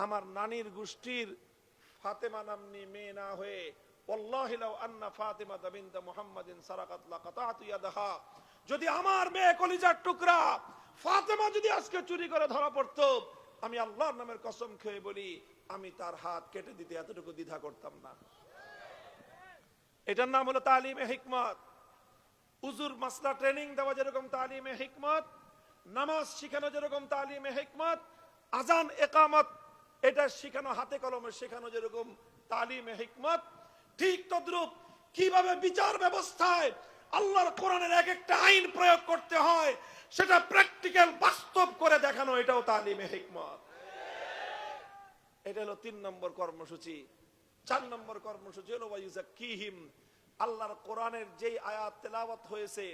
আমার নানির গোষ্ঠীর ফাতেমা নামনি মেয়ে না হয়ে, ওয়াল্লাহি লাউ আন্না ফাতিমা বিনত মুহাম্মাদিন সারাকাত লাকাতাতু ইয়াদাহা, যদি আমার মেয়ে কলিজার টুকরা ফাতেমা যদি আজকে চুরি করে ধরা পড়তো, আমি আল্লাহর নামের কসম খেয়ে বলি আমি তার হাত কেটে দিতে এতটুকু দ্বিধা করতাম না। এটার নাম হলো তালিমে হিকমত। উজুর মাসলা ট্রেনিং দেওয়া যেরকম তালিমে হিকমত, নামাজ শিখানো যেরকম তালিমে হিকমত, আজান একামত এটা শিখানো, হাতে কলমে শেখানো যেরকম তালিমে হিকমত, ঠিক তদ্রূপ কিভাবে বিচার ব্যবস্থায় আল্লাহর কোরআনের এক একটা আইন প্রয়োগ করতে হয় সেটা প্র্যাকটিক্যাল বাস্তব করে দেখানো, এটাও তালিমে হিকমত। এটা হলো 3 নম্বর কর্মসূচি। 4 নম্বর কর্মসূচি হলো ওয়াইজাক্কিহিম, আল্লাহর কোরআনের যেই আয়াত তেলাওয়াত হয়েছে,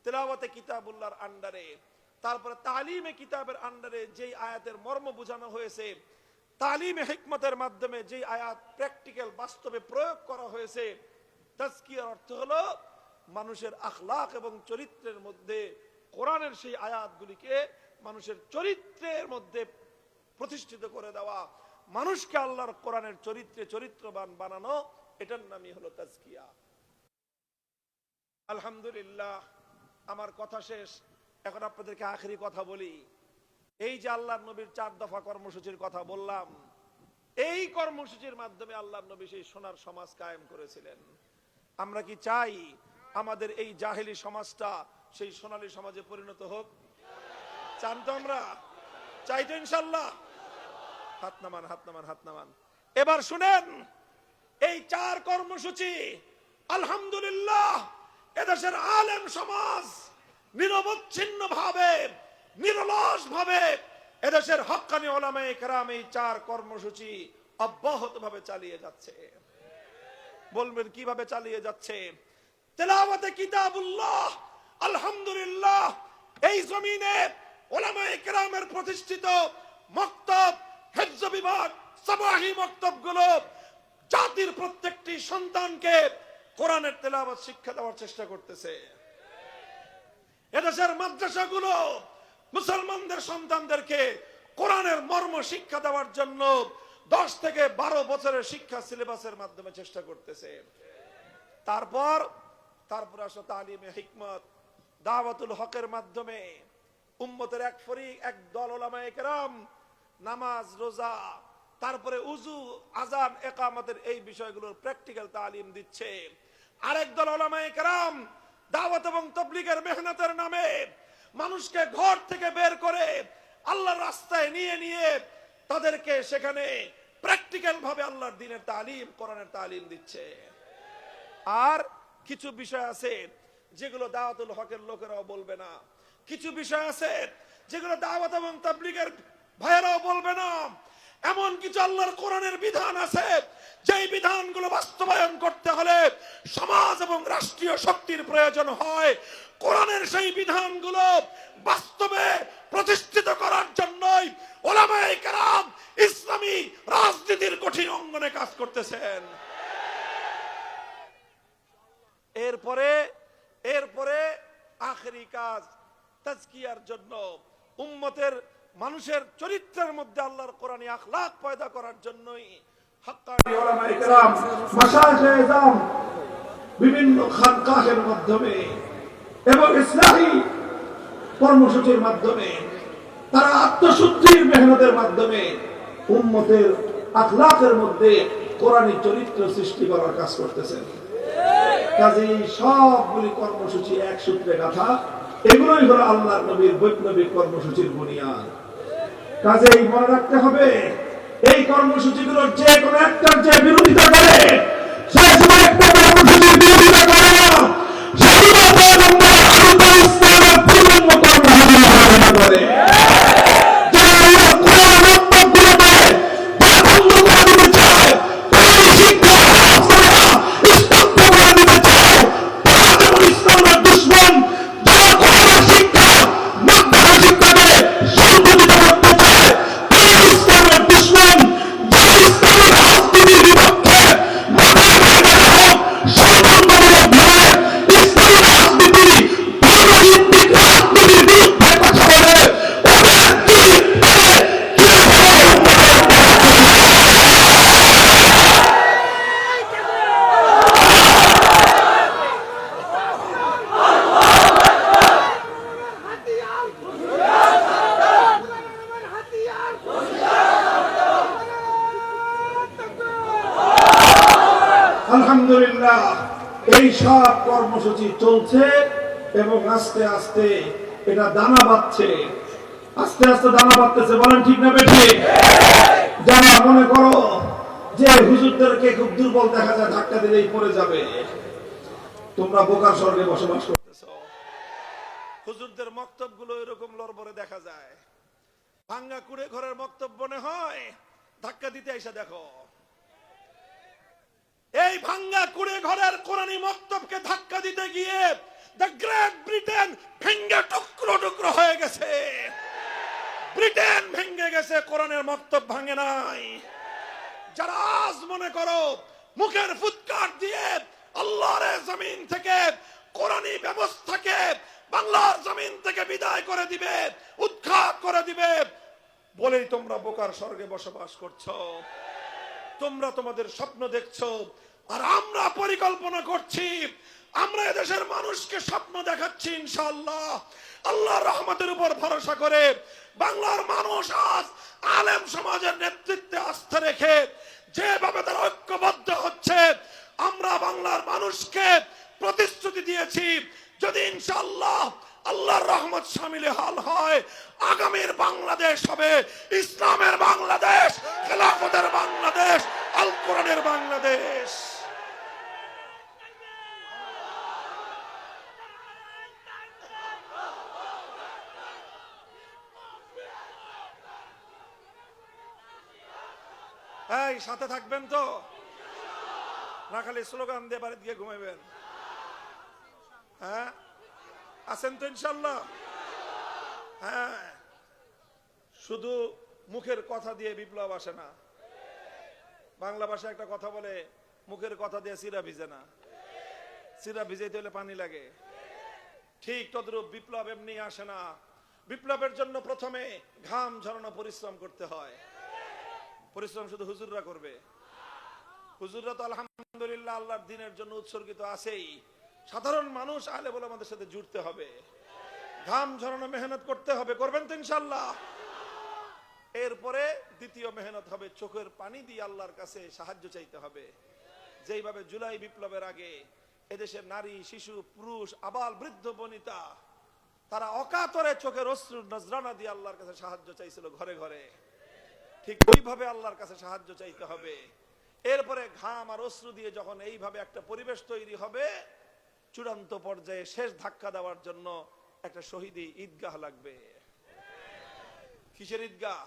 তেলাওয়াতে কিতাবুল্লাহর আন্ডারে, তারপরে তালিমে কিতাবের আন্ডারে যেই আয়াতের মর্ম বোঝানো হয়েছে, তালিমে হিকমতের মাধ্যমে যেই আয়াত প্র্যাকটিক্যাল বাস্তবে প্রয়োগ করা হয়েছে, তাজকিয়ার অর্থ হলো মানুষের আখলাক এবং চরিত্রের মধ্যে কোরআনের সেই আয়াতগুলিকে মানুষের চরিত্রের মধ্যে প্রতিষ্ঠিত করে দেওয়া, মানুষকে আল্লাহর কোরআনের চরিত্রে চরিত্রবান বানানো, এটার নামই হলো তাজকিয়া। আলহামদুলিল্লাহ, আমার কথা শেষ। এখন আপনাদেরকে আখেরি কথা বলি। এই যে আল্লাহর নবীর 4 দফা কর্মসূচির কথা বললাম, এই কর্মসূচির মাধ্যমে আল্লাহর নবী সেই সোনার সমাজ কায়েম করেছিলেন। আমরা কি চাই আমাদের এই জাহেলি সমাজটা সেই সোনালী সমাজে পরিণত হোক? চান তো? আমরা চাই তো ইনশাআল্লাহ? হাত নামান, হাত নামান, হাত নামান। এবার শুনেন, এই 4 কর্মসূচি আলহামদুলিল্লাহ এদেশের আলেম সমাজ নিরবচ্ছিন্ন ভাবে, নিরলস ভাবে এদেশের হক্কানি উলামায়ে কেরাম এই 4 কর্মসূচি অব্যাহত ভাবে চালিয়ে যাচ্ছে। বলবেন কিভাবে চালিয়ে যাচ্ছে? তেলাওয়াতে কিতাবুল্লাহ, আলহামদুলিল্লাহ এই জমিনে উলামায়ে কেরামের প্রতিষ্ঠিত মক্তব, হিফজ বিভাগ, সাবাহি মক্তবগুলো জাতির প্রত্যেকটি সন্তানকে কোরআনের তেলাওয়াত শিক্ষা দেওয়ার চেষ্টা করতেছে। এদেশের মাদ্রাসাগুলো মুসলমানদের সন্তানদেরকে কোরআনের মর্ম শিক্ষা দেওয়ার জন্য 10 থেকে 12 বছরের শিক্ষা সিলেবাসের মাধ্যমে চেষ্টা করতেছে। তারপর আসলে তালিমে হিকমত, দাওয়াতুল হকের মাধ্যমে উম্মতের এক ফরিক, এক দল উলামায়ে কেরাম নামাজ, রোজা, তারপরে উযু, আযান, ইকামতের এই বিষয়গুলোর প্র্যাকটিক্যাল তালিম দিচ্ছে। আরেক দল উলামায়ে কেরাম দাওয়াত এবং তাবলীগের মেহনতের নামে মানুষকে ঘর থেকে বের করে আল্লাহর রাস্তায় নিয়ে তাদেরকে সেখানে প্র্যাকটিক্যাল ভাবে আল্লাহর দ্বীনের তালিম, কোরআনের তালিম দিচ্ছে। আর কিছু বিষয় আছে যেগুলো দাওয়াতুল হকের লোকেরাও বলবে না, কিছু বিষয় আছে যেগুলো দাওয়াত এবং তাবলীগের ভাইয়েরাও বলবে না। এমন কিছু আল্লাহর কোরআনের বিধান আছে যেই বিধানগুলো বাস্তবায়ন করতে হলে সমাজ এবং রাষ্ট্রীয় শক্তির প্রয়োজন হয়। কোরআনের সেই বিধানগুলো বাস্তবে প্রতিষ্ঠিত করার জন্যই উলামায়ে কেরাম ইসলামী রাজনীতির কঠিন অঙ্গনে কাজ করতেছেন। এরপরে আখেরি কাজ তাজকিয়ার জন্য, উম্মতের মানুষের চরিত্রের মধ্যে আল্লাহর কোরআনী আখলাক পয়দা করার জন্যই হক্কানি উলামায়ে কেরাম, মাশায়েখে ইজম বিভিন্ন খানকাহের মাধ্যমে এবং ইসলামী কর্মসূচির মাধ্যমে, তারা আত্মশুদ্ধির মেহনতের মাধ্যমে উম্মতের আখলাকের মধ্যে কোরআনী চরিত্র সৃষ্টি করার কাজ করতেছেন। কাজেই সবগুলি কর্মসূচি এক সূত্রে গাঁথা। এগুলোই হলো আল্লাহর নবীর বৈপ্লবিক কর্মসূচির বুনিয়াদ। কাজেই মনে রাখতে হবে, এই কর্মসূচিগুলোর যে কোনো একটার যে বিরোধিতা করে, সে সময় একটা কর্মসূচির বিরোধিতা করে না, স্বাধীনতা ইসলামের পূর্ণ কর্মসূচি করে। আলহামদুলিল্লাহ এই সব কর্মসূচি চলছে এবং আস্তে আস্তে এটা দানা বাঁধছে, আস্তে আস্তে দানা বাঁধতেছে। বলেন ঠিক না বেঠিক? যারা মনে করো যে হুজুরদেরকে খুব দুর্বল দেখা যায়, ধাক্কা দিলেই পড়ে যাবে, তোমরা বোকার স্বর্গে বসবাস করতেছো। হুজুরদের মক্তবগুলো এরকম লড়বড়ে দেখা যায়, ভাঙ্গা কুড়ে ঘরের মক্তব মনে হয়, ধাক্কা দিতে এসে দেখো এই ভাঙ্গা কুড়ে ঘরের কোরআনী মক্তবকে ধাক্কা দিতে গিয়ে দ্য গ্রেট ব্রিটেন ভেঙ্গে টুকরো টুকরো হয়ে গেছে। ব্রিটেন ভেঙ্গে গেছে, কোরআনের মক্তব ভাঙে নাই। যারা আজ মনে করো মুখের ফুৎকার দিয়ে আল্লাহর জমিন থেকে কোরআনী ব্যবস্থাকে বাংলার জমিন থেকে বিদায় করে দিবে, উৎখাত করে দিবে বলেই তোমরা বোকার স্বর্গে বসবাস করছো। তোমরা তোমাদের স্বপ্ন দেখছো, আর আমরা পরিকল্পনা করছি। আমরা এদেশের মানুষকে স্বপ্ন দেখাচ্ছি ইনশাআল্লাহ, আল্লাহর রহমতের উপর ভরসা করে। বাংলার মানুষ আজ আলেম সমাজের নেতৃত্বে আস্থা রেখে যেভাবে তারা ঐক্যবদ্ধ হচ্ছে, আমরা বাংলার মানুষকে প্রতিশ্রুতি দিয়েছি, যদি ইনশাআল্লাহ আল্লাহর রহমত শামিলে হাল হয়, আগামীর বাংলাদেশ হবে ইসলামের বাংলাদেশ, খেলাফতের বাংলাদেশ, আল কোরআনের বাংলাদেশ। এই সাথে থাকবেন তো, না খালি স্লোগান দিয়ে বাড়িতে গিয়ে ঘুমাইবেন? হ্যাঁ, আছেন তো ইনশাল্লাহ? হ্যাঁ, শুধু মুখের কথা দিয়ে বিপ্লব আসে না। বাংলা ভাষায় একটা কথা বলে, মুখের কথা দিয়ে চিরা ভিজে না, চিরা ভিজাইতে হলে পানি লাগে। ঠিক তদ্রূপ বিপ্লব এমনি আসে না। বিপ্লবের জন্য প্রথমে ঘাম ঝরানো পরিশ্রম করতে হয়। পরিশ্রম শুধু হুজুররা করবে? হুজুররা তো আলহামদুলিল্লাহ আল্লাহর দ্বীনের জন্য উৎসর্গিত আছেই। সাধারণ মানুষ আলেম ওলামাদের সাথে জুড়তে হবে, ঘাম ঝরানো মেহনত করতে হবে। করবেন তো ইনশাআল্লাহ? এরপরে দ্বিতীয় মেহনত হবে চোখের পানি দিয়ে আল্লাহর কাছে সাহায্য চাইতে হবে। যেইভাবে জুলাই বিপ্লবের আগে এদেশের নারী, শিশু, পুরুষ, আবাল, বৃদ্ধ, বনিতা তারা অকাতরে চোখের অশ্রু নজরানা দিয়ে আল্লাহর কাছে সাহায্য চাইছিল ঘরে ঘরে, ঠিক ওইভাবে আল্লাহর কাছে সাহায্য চাইতে হবে। এরপরে ঘাম আর অশ্রু দিয়ে যখন এইভাবে একটা পরিবেশ তৈরি হবে, চূড়ান্ত পর্যায়ে শেষ ধাক্কা দেওয়ার জন্য একটা শহীদি ঈদগাহ লাগবে। কিসের ঈদগাহ?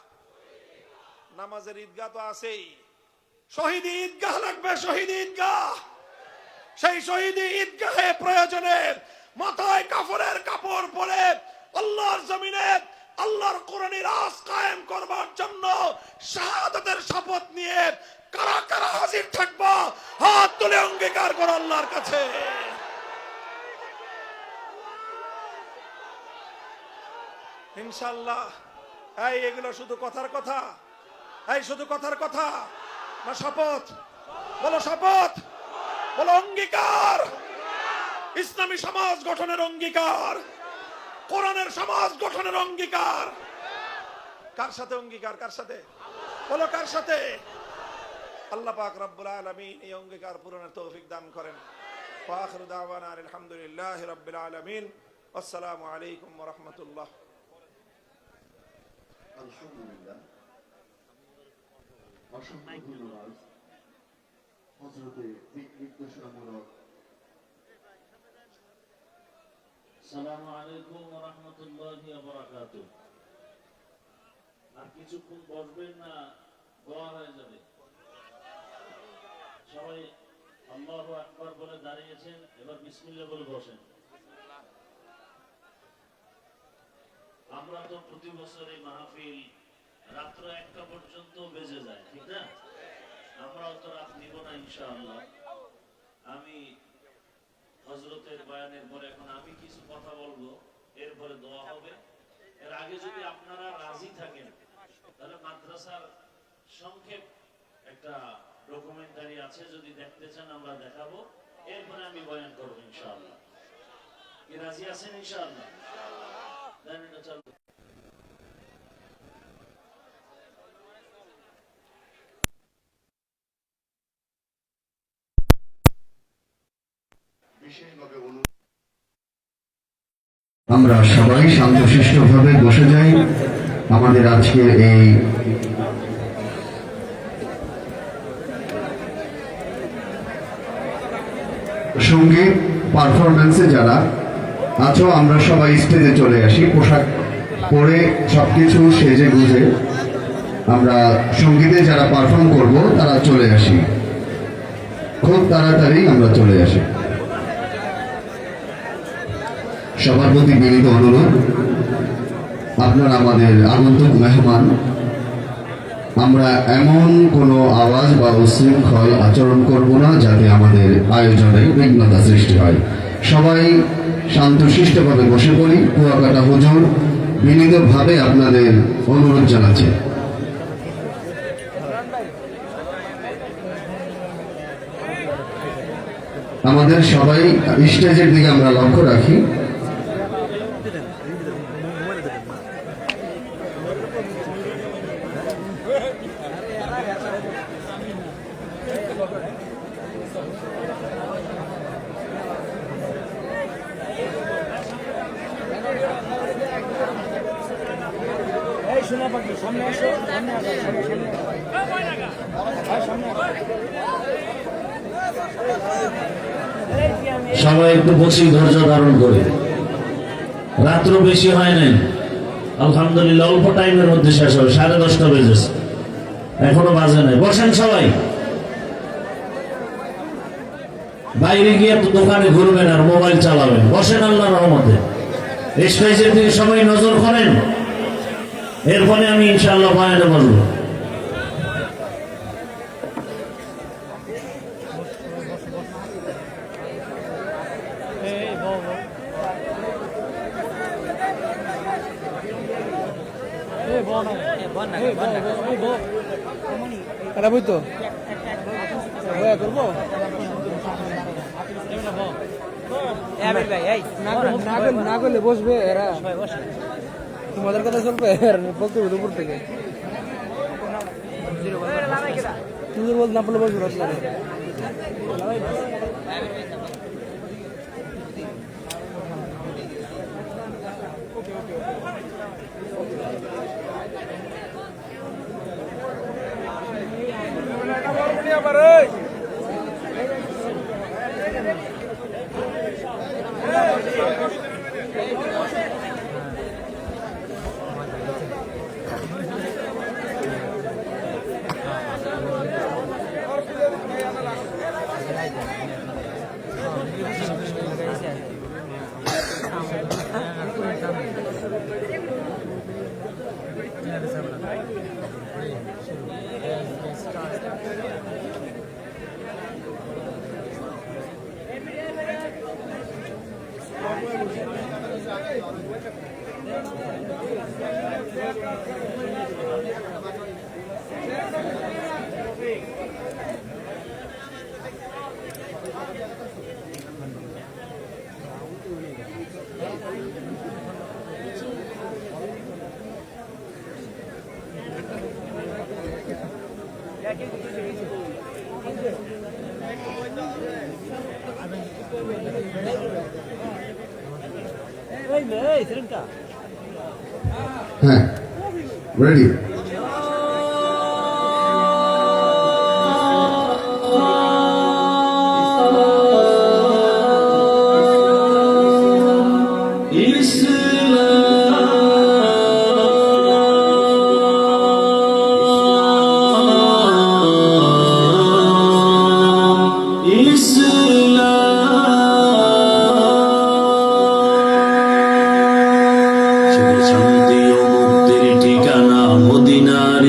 নামাজের ঈদগাহ তো আছেই, শহীদি ঈদগাহ লাগবে, শহীদি ঈদগাহ। সেই শহীদি ঈদগাহে প্রয়োজনে মাথায় কাফনের কাপড় পরে আল্লাহর জমিনে আল্লাহর কোরআনের রাজ কায়েম করবার জন্য শাহাদাতের শপথ নিয়ে কারা কারা হাজির থাকবা? হাত তুলে অঙ্গীকার করো আল্লাহর কাছে। ইনশাআল্লাহ। এই এগুলো শুধু কথার কথা? এই শুধু কথার কথা না শপথ? বলো শপথ, বলো অঙ্গীকার। ইসলামী সমাজ গঠনের অঙ্গীকার, কোরআনের সমাজ গঠনের অঙ্গীকার। কার সাথে অঙ্গীকার? কার সাথে? বলো কার সাথে? আল্লাহ পাক রব্বুল আলামিন এই অঙ্গীকার পূরণের তৌফিক দান করেন। ওয়া আখিরু দাওয়ানা আলহামদুলিল্লাহি রাব্বিল আলামিন। আসসালামু আলাইকুম ওয়া রাহমাতুল্লাহ। আলহামদুলিল্লাহ, অসংখ্য ধন্যবাদ হযরতে দিক নির্দেশনামূলক। আসসালামু আলাইকুম ওয়া রাহমাতুল্লাহি ওয়া বারাকাতুহু। আর কিছুক্ষণ বসবেন না, দোয়া হয়ে যাবে। সবাই আল্লাহু আকবার বলে দাঁড়িয়েছেন, এবার বিসমিল্লাহ বলে বসেন। আমরা তো প্রতি বছর এই মাহফিল রাত্র 1টা পর্যন্ত বেজে যায়, ঠিক না? আমরাও তো রাত নিব না ইনশাআল্লাহ। আমি হযরতের বয়ানের পরে এখন আমি কিছু কথা বলবো, এরপরে দোয়া হবে। এর আগে যদি আপনারা রাজি থাকেন তাহলে মাদ্রাসার সংক্ষেপ একটা ডকুমেন্টারি আছে, যদি দেখতে চান আমরা দেখাবো, এরপরে আমি বয়ান করবো ইনশাআল্লাহ। কি রাজি আছেন ইনশাআল্লাহ? দেন এটা চালু। বিশেষভাবে আমরা সবাই শান্তশিষ্টভাবে বসে যাই। আমাদের আজকের এই সঙ্গীত পারফরমেন্সে যারা আছো, আমরা সবাই স্টেজে চলে আসি। পোশাক পরে সবকিছু সেজে গুজে আমরা সঙ্গীতে যারা পারফর্ম করব তারা চলে আসি, খুব তাড়াতাড়ি আমরা চলে আসি। সবার প্রতি বিনীত অনুরোধ, আপনারা আমাদের আগন্তুক মেহমান। আমরা এমন কোনো আওয়াজ বা উচ্ছৃঙ্খল আচরণ করব না যাতে আমাদের আয়োজনে বিঘ্নতা সৃষ্টি হয়। সবাই শান্তশিষ্টভাবে বসে পড়ি। কুয়াকাটা হুজুর বিনীতভাবে আপনাদের অনুরোধ জানাচ্ছি। আমাদের সবাই স্টেজের দিকে আমরা লক্ষ্য রাখি। সবাই একটু বসি, ধৈর্য ধারণ করে। রাত্র বেশি হয় নাই, আলহামদুলিল্লাহ অল্প টাইমের মধ্যে শেষ হবে। 10:30 বেজেছে, এখনো বাজে নাই। বসেন সবাই, বাইরে গিয়ে তো দোকানে ঘুরবেন আর মোবাইল চালাবেন। বসেন আল্লাহর রহমতে। স্টেজের দিকে সবাই নজর করেন, এরপরে আমি ইনশাআল্লাহ বয়ানে বলবো। এটা বুঝতো করবো না করলে বসবে এরা, তোমাদের কথা চলবে বক্তব্য উপর থেকে। তুমি বলতে না বললে বসবে না। হ্যাঁ, রেডি।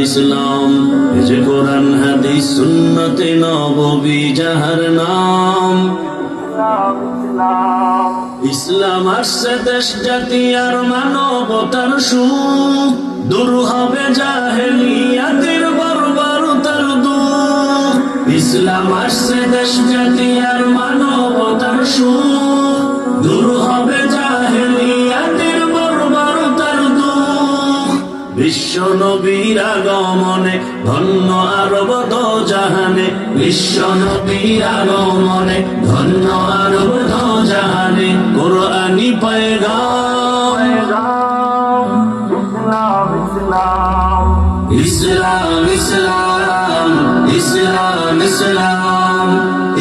ইসলাম এ যে কোরআন হাদিস সুন্নতে নববী যাহার নাম। ইসলাম আসছে দেশ জাতি আর মানবতার সুখ, দূর হবে জাহেলিয়াতের বর্বরতার দুঃখ। ইসলাম আসছে দেশ জাতি আর মানবতার সুখ, দূর হবে জাহেলিয়াতের বর্বরতার দুঃখ। বিশ্ব নবীর আগমনে ধন্য আরব দোজাহানে, বিশ্ব নবীর আগমনে ধন্য আরব দোজাহানে। কোরআনি পয়গাম ইসলাম ইসলাম ইসলাম ইসলাম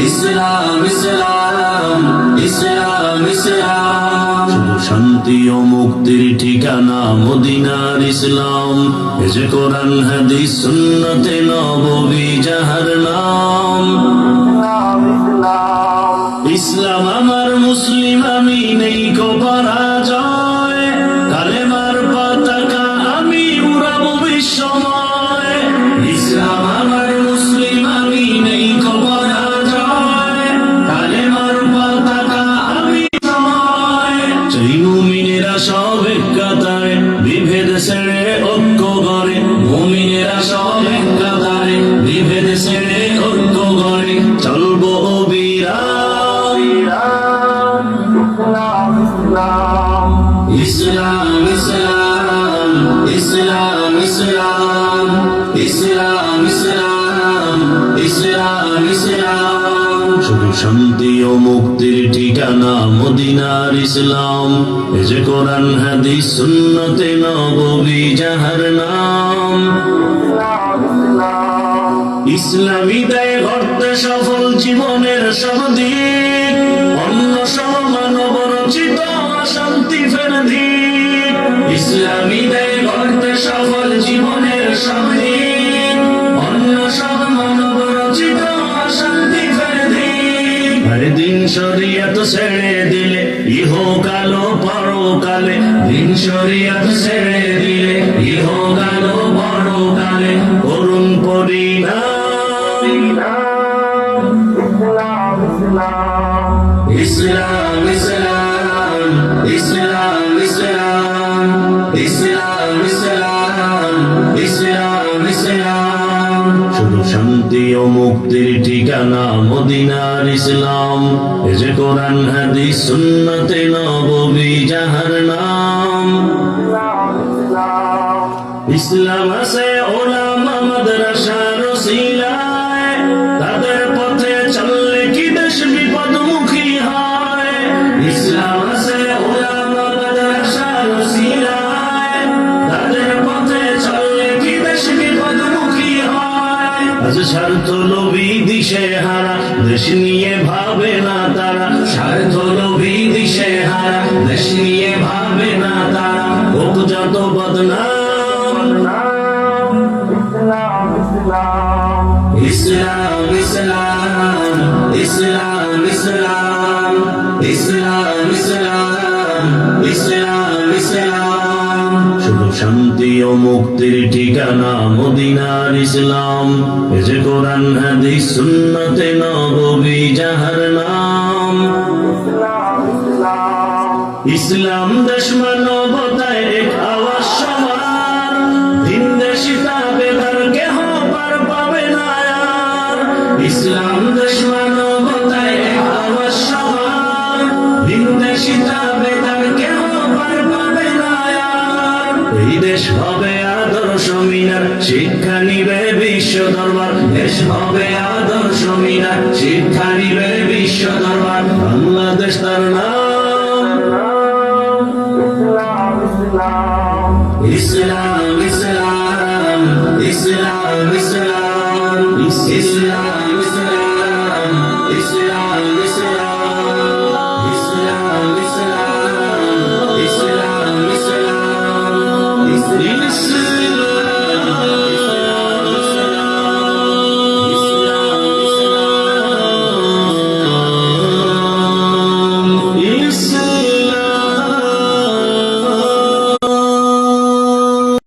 ইসলাম ইসলাম ইসলাম ইসলাম। শান্তি ও মুক্তির ঠিকানা মদিনার ইসলাম, এ যে কোরআন হাদিস সুন্নতে নববী যাহার নাম। ইসলাম আমার মুসলিম আমি নেই কো পরাজয়, কালেমার পতাকা আমি উড়াবো বিশ্বময়। ইসলাম আমার মুসলিম আমি নেই খবর জয়, কালেমার পতাকা আমি সময়। ইসলাম ইসলাম ইসলাম ইসলাম ইসলাম শুধু শান্তি ও মুক্তির ঠিকানা মদিনার ইসলাম এ যে কোরআন হাদিস সুন্নতে নববী যাহার নাম ইসলামী দেয় গড়তে সফল জীবনের সব দিক অন্য সব মানব রচিত অশান্তি ফের দিক ইসলামী দেয় গড়তে সফল জীবনের সব দিক অন্য সব মানব রচিত অশান্তি ফের দিক আরে দিন শরিয়ত ছেড়ে দিলে ইহকাল ও পরকালে দিন শরিয়ত ছেড়ে দিলে ইহকাল ও পরকালে করুণ পরিণাম ইসলাম ইসলাম ইসলাম ইসলাম ইসলাম ইসলাম ইসলাম ইসলাম শুধু শান্তি ও মুক্তির ঠিকানা মদিনার ইসলাম এ যে কোরআন হাদিস সুন্নতে নববী যাহার নাম ইসলাম আছে ওলামা মাদ্রাসার ওসিলায় তাদের পথে চললে কি দেশ বিপদমুখী হয় ইসলাম আছে ওলামা মাদ্রাসার ওসিলায় তাদের পথে চললে কি দেশ বিপদমুখী হয় আজ স্বার্থ লোভী দিশে হারা দেশ নিয়ে ভাবে না তারা স্বার্থ লোভী দিশে হারা দেশ নিয়ে ভাবে না তারা হোক যত বদনাম ইসলাম ইসলাম ইসলাম ইসলাম ইসলাম ইসলাম ইসলাম ইসলাম শুধু শান্তি ও মুক্তির ঠিকানা মদিনার ইসলাম এ যে কোরআন হাদিস সুন্নতে নববী যাহার নাম ইসলাম দেশ মানবতায় এক আওয়াজ সমান ভিন দেশিতা বেদার কেহ পার পাবে না আর ইসলাম দেশ মানবতায় এক আওয়াজ সমান ভিন দেশিতা বেদার কেহ পার পাবে না আর এই দেশ হবে আদর্শ মিনার শিক্ষা নিবে বিশ্ব দরবার দেশ হবে আদর্শ মিনার শিক্ষা নিবে বিশ্ব দরবার বাংলাদেশ তার নাম ইসলাম ইসলাম ইসলাম